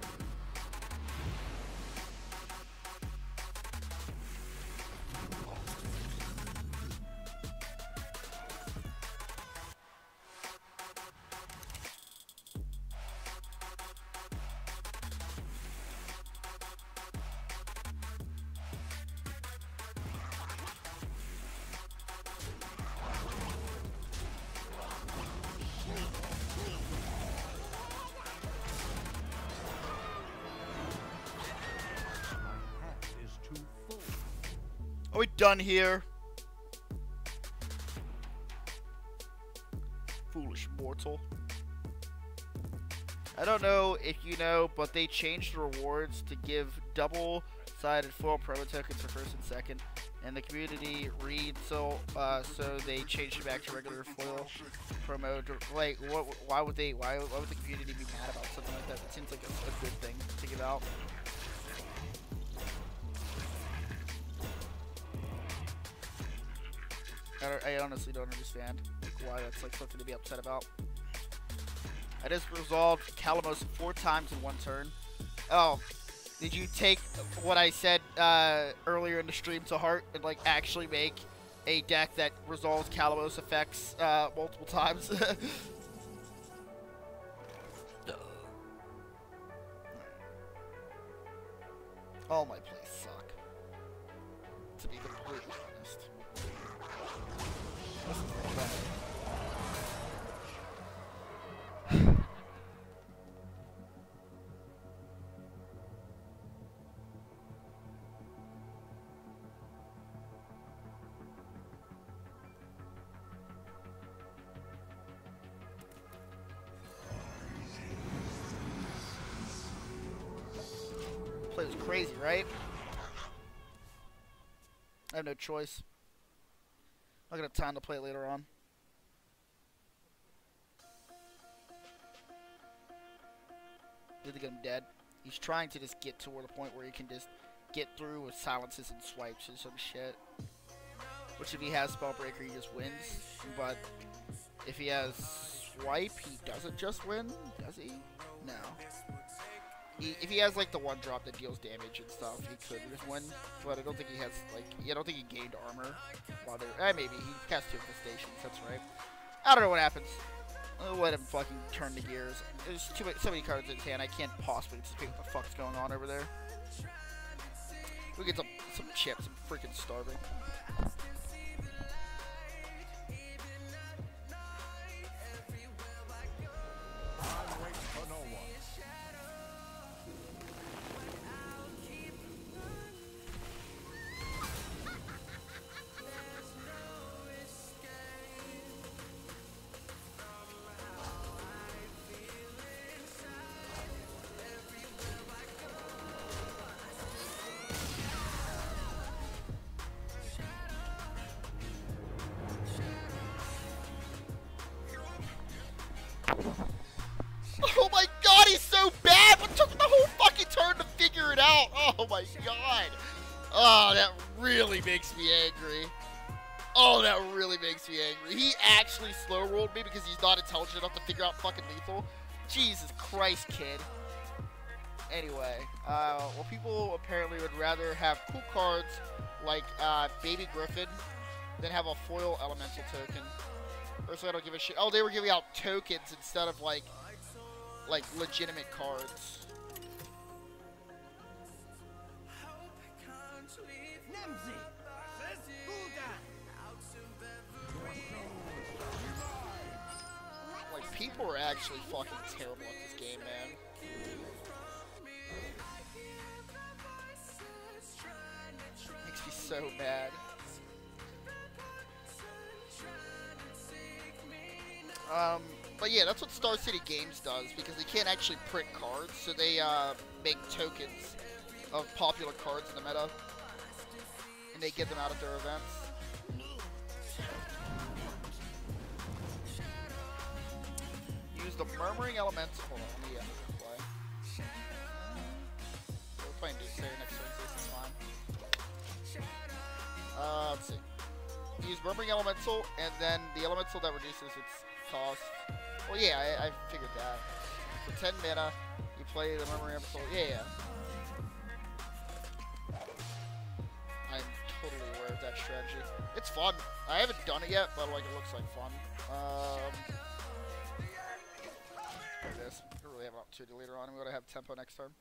Are we done here? Foolish mortal. I don't know if you know, but they changed the rewards to give double-sided foil promo tokens for first and second, and the community reads so they changed it back to regular foil promo. Like, why would the community be mad about something like that? It seems like a good thing to give out. I honestly don't understand why that's like something to be upset about. I just resolved Calamos 4 times in one turn. Oh, Did you take what I said earlier in the stream to heart and like actually make a deck that resolves Kalimos effects multiple times? All my plays suck, to be completely honest. This is bad. Play was crazy, right? I have no choice. I'm gonna have time to play later on. Did they get him dead? He's trying to just get to where the point where he can just get through with silences and swipes or some shit. Which if he has Spellbreaker, he just wins. But if he has Swipe, he doesn't just win, does he? No. If he has like the one drop that deals damage and stuff, he could just win. But I don't think he has like, I don't think he gained armor. While they're, maybe he cast 2 infestations. That's right. I don't know what happens. I'll let him fucking turn the gears. There's so many cards in his hand. I can't possibly anticipate what the fuck's going on over there. We get some chips. I'm freaking starving. Oh my god, he's so bad! It took the whole fucking turn to figure it out! Oh my god! Oh, that really makes me angry. Oh, that really makes me angry. He actually slow-rolled me because he's not intelligent enough to figure out fucking lethal. Jesus Christ, kid. Anyway, well, people apparently would rather have cool cards like Baby Griffin than have a foil elemental token. Personally, I don't give a shit. Oh, they were giving out tokens instead of like legitimate cards. Like, people are actually fucking terrible at this game, man. Makes me so mad. But yeah, that's what Star City Games does, because they can't actually print cards, so they make tokens of popular cards in the meta, and they give them out at their events. Use the Murmuring Elemental. Hold on, let me play. We're playing Doomsayer next Wednesday, so it's fine. Let's see. Use Murmuring Elemental, and then the Elemental that reduces its cost. Well, yeah, I figured that. For 10 mana, you play the Murmuring Elemental. Yeah. I'm totally aware of that strategy. It's fun. I haven't done it yet, but like it looks like fun. There it is. I don't really have an opportunity later on. I'm going to have tempo next turn.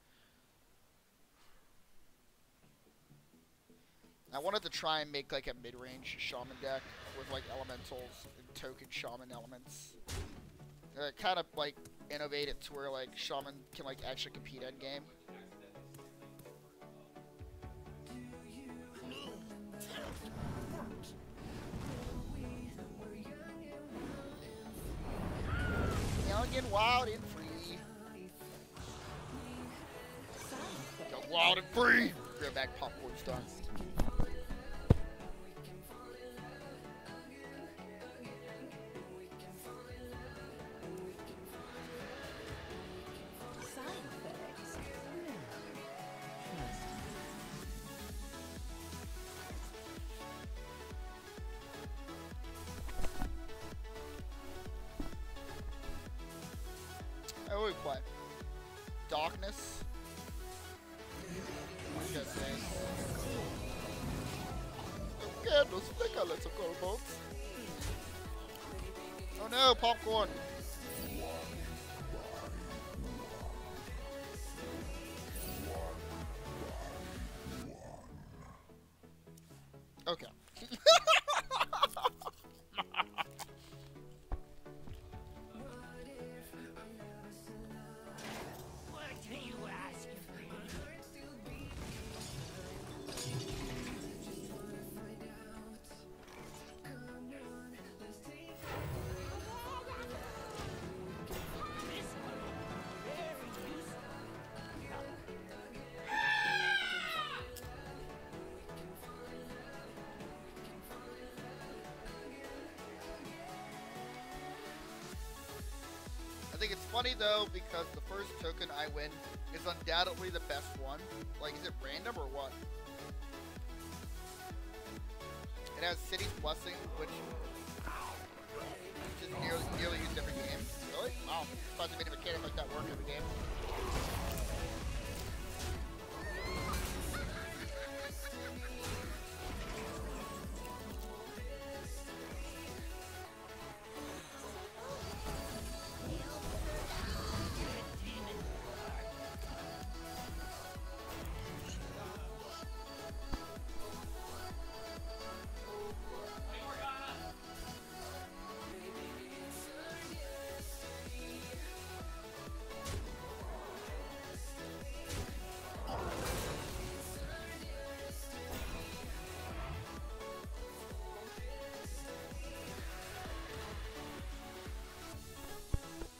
I wanted to try and make like a mid-range shaman deck with like elementals and token shaman elements. Kind of like innovate it to where like shaman can like actually compete end game. Young and wild and free. Young, wild and free. Grab back, popcorn's done. What do we play? Darkness. candles flicker, little kobolds. Oh no, popcorn. Okay. What do you ask for? This one will be very useful. I think it's funny though because the first token I win is undoubtedly the best one. Like, is it random or what? It has City's Blessing, which is nearly used every game. Really? Wow. I thought they made a mechanic like that work every game.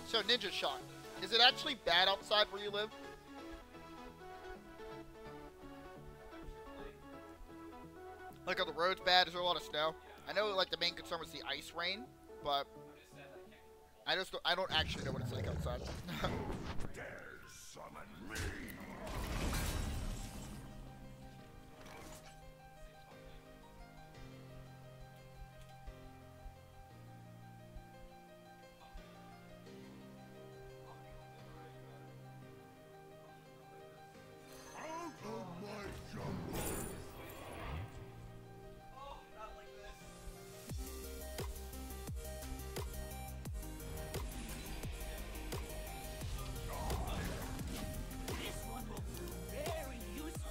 So, Ninja Shot. Is it actually bad outside where you live? Like, are the roads bad? Is there a lot of snow? I know, like, the main concern was the ice rain, but I don't actually know what it's like outside. Dare summon me. Out of my jungle. This one will be very useful.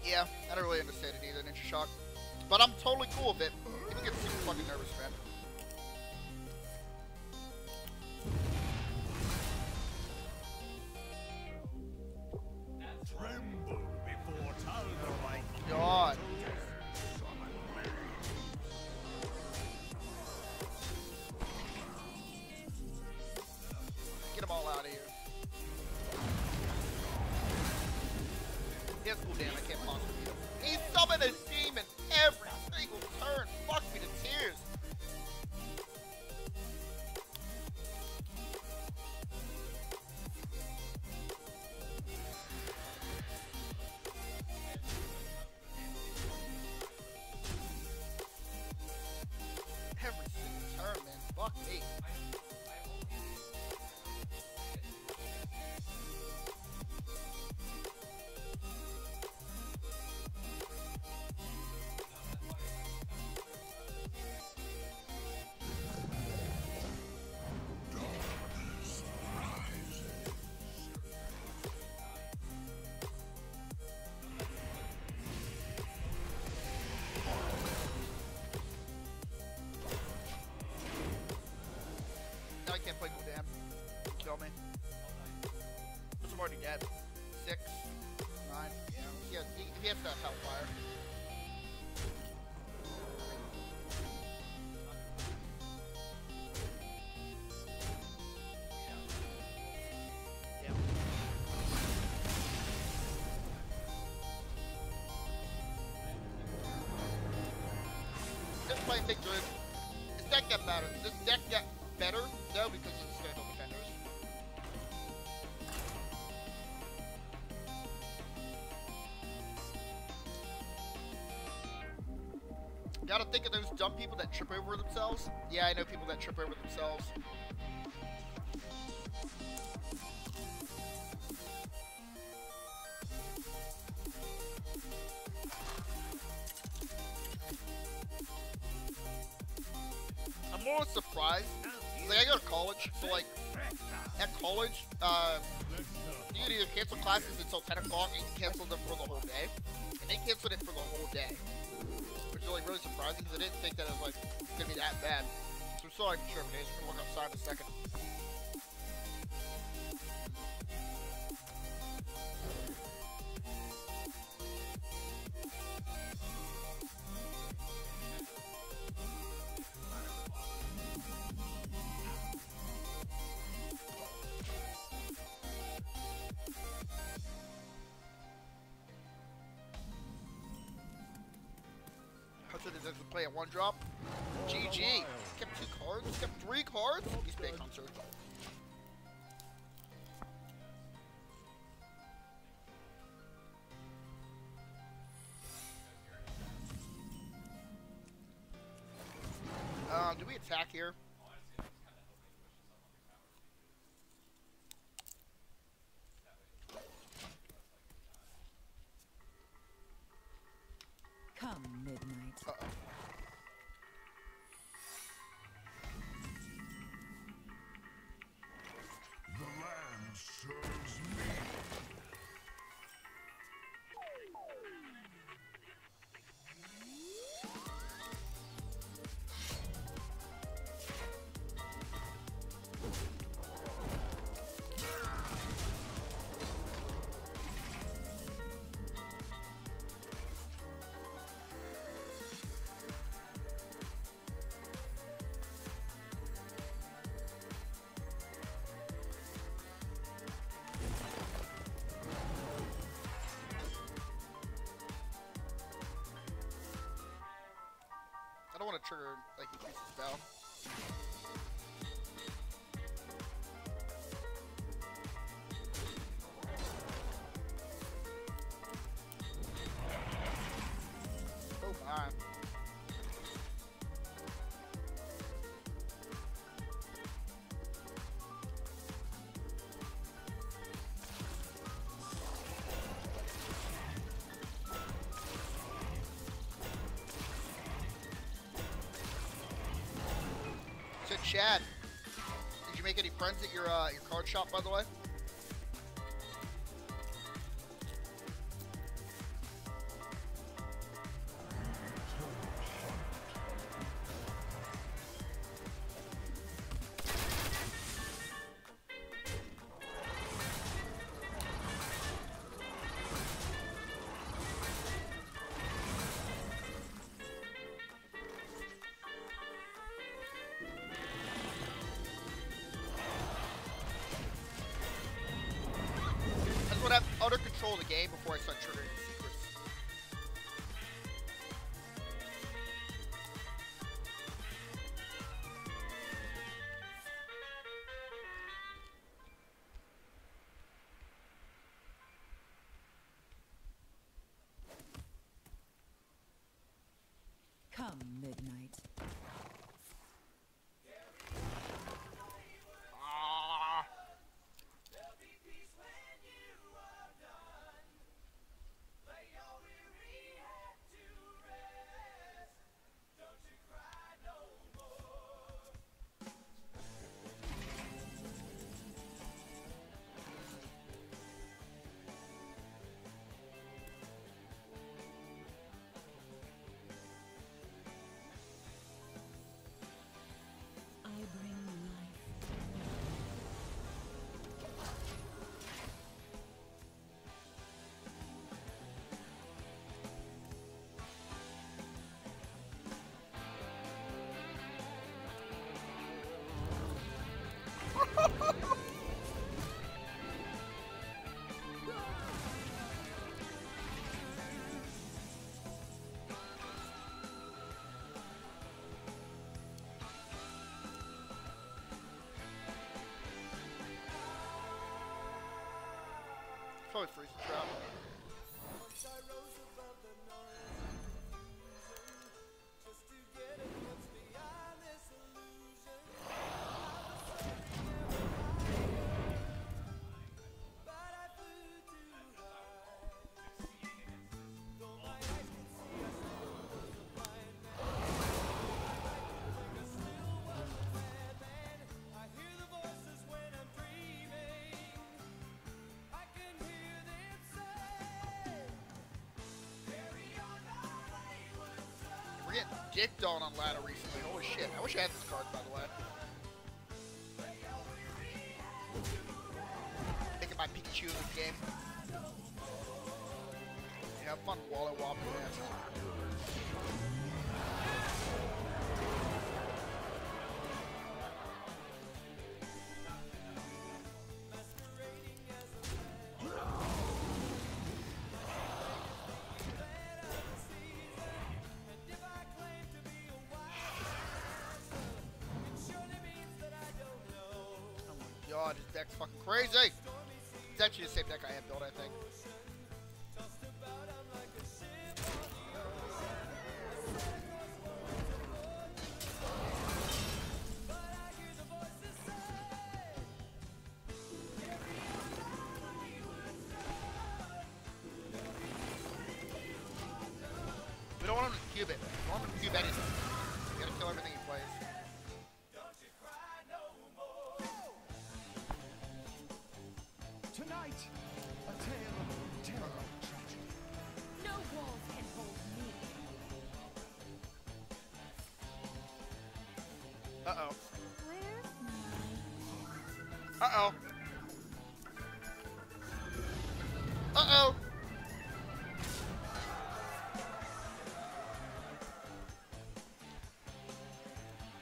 Yeah, I don't really understand it either, Ninja Shock. But I'm totally cool with it. People get super fucking nervous, man. Tremble before Tal'Dorei. Oh my god. Summon me. Get them all out of here. He has cooldown, I can't possibly beat him. He summoned a demon every single turn. Fuck me to tears. Every single turn, man. Fuck me. Now I can't play cooldown. Kill me. I'm already dead. 6, 9, yeah. He has that Hellfire. Yeah. Just playing Big Druid. This deck got better. This deck got better, though, because of the Spiritual Defenders. Gotta think of those dumb people that trip over themselves. Yeah, I know people that trip over themselves. I'm more surprised. Like, I go to college, so like, at college, you can either cancel classes until 10 o'clock, and you can cancel them for the whole day. And they canceled it for the whole day. Which is like really surprising, because I didn't think that it was like, gonna be that bad. So I'm still like sure, I'm gonna look outside in a second. Doesn't play at one drop. GG. Kept 2 cards. Kept 3 cards. He's big on search. Do we attack here? Come midnight. Uh-oh. The land serves me. I don't want to trigger, like, increase his spell. Oh my. So Chad, did you make any friends at your card shop, by the way? I have utter control of the game before I start triggering the secrets. Come midnight. Ah. I bring life. It's always freezing trap. Once I rose above the noise, just dicked on ladder recently. Holy shit. I wish I had this card, by the way. Making my Pikachu in this game. Yeah, have fun waller wobbling ass. God, this deck's fucking crazy. It's actually the same deck I have built, I think. We don't want him to cube it. We want him to cube anything. We gotta kill everything he plays. Tonight, a tale of terrible tragedy. No walls can hold me. Uh-oh. Where's my... Uh-oh. Uh-oh.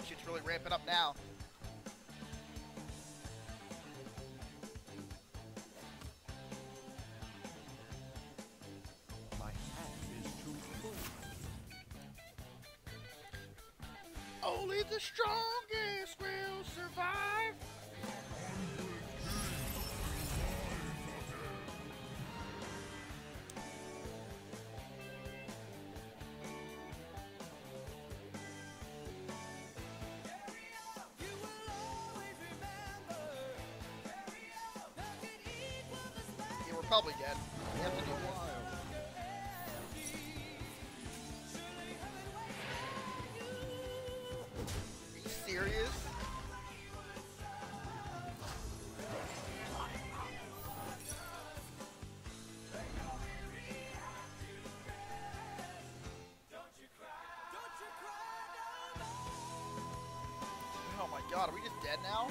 Shit's really ramping up now. My hand is too full. Only the strongest will survive. Yeah, we're probably dead. We have to do this. Are you serious? Oh my god, are we just dead now?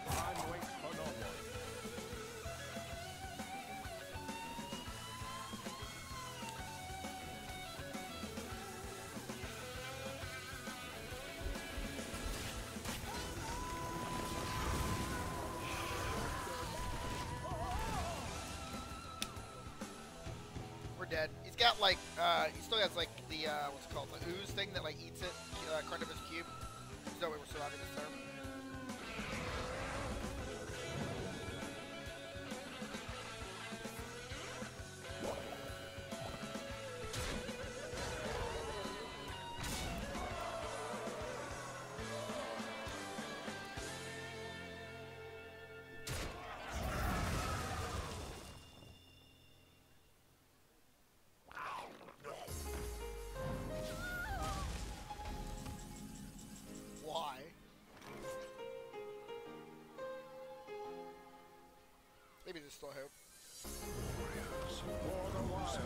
Time waits for no one. We're dead. He's got like, he still has like the, what's it called, the ooze thing that like eats it, part of his cube. There's no way we're surviving this turn. Why? Maybe there's still hope. For the wild.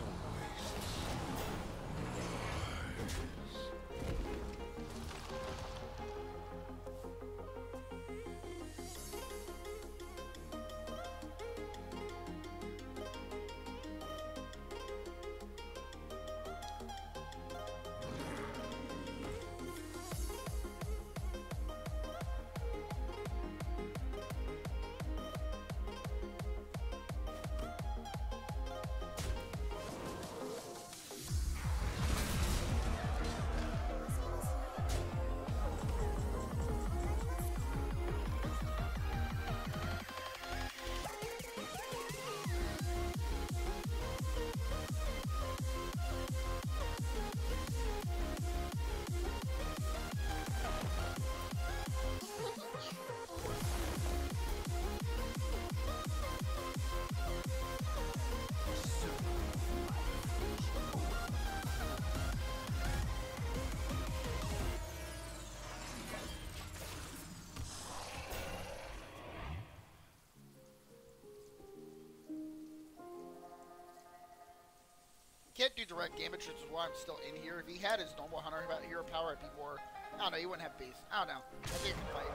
do direct damage, which is why I'm still in here. If he had his normal hunter hero power, I'd be more. I don't know. He wouldn't have base. I don't know. I think he can fight.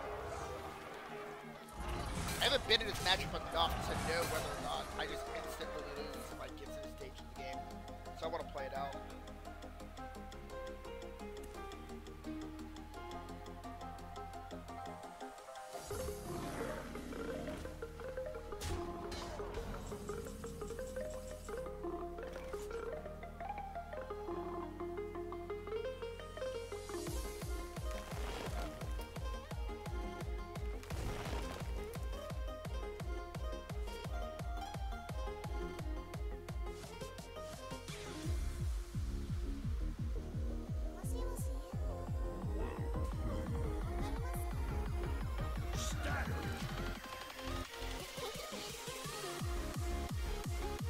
I haven't been in his matchup enough to know whether or not I just instantly lose if I get to this stage of the game. So I want to play it out.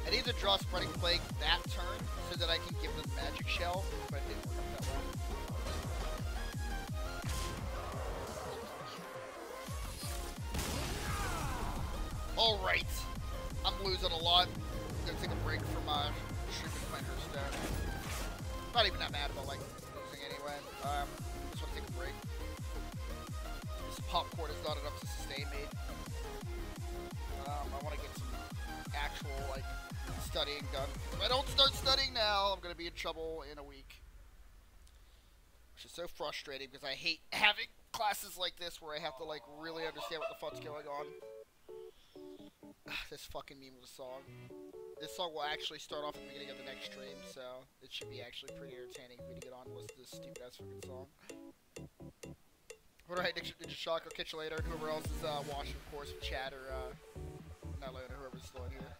I need to draw Spreading Plague that turn so that I can give them Magic Shell, but it didn't work out that well. Alright. I'm losing a lot. I'm gonna take a break from streaming playing Hearthstone. Not even that mad about like losing anyway. Just want to take a break. This popcorn is not enough to sustain me. I want to get some actual like studying done. If I don't start studying now, I'm gonna be in trouble in a week. Which is so frustrating because I hate having classes like this where I have to like really understand what the fuck's going on. This fucking meme of a song. This song will actually start off at the beginning of the next stream, so it should be actually pretty entertaining for me to get on and listen to this stupid ass fucking song. Alright, Ninja Shock, I'll catch you later. Whoever else is watching, of course, chat or not later, whoever's still in here.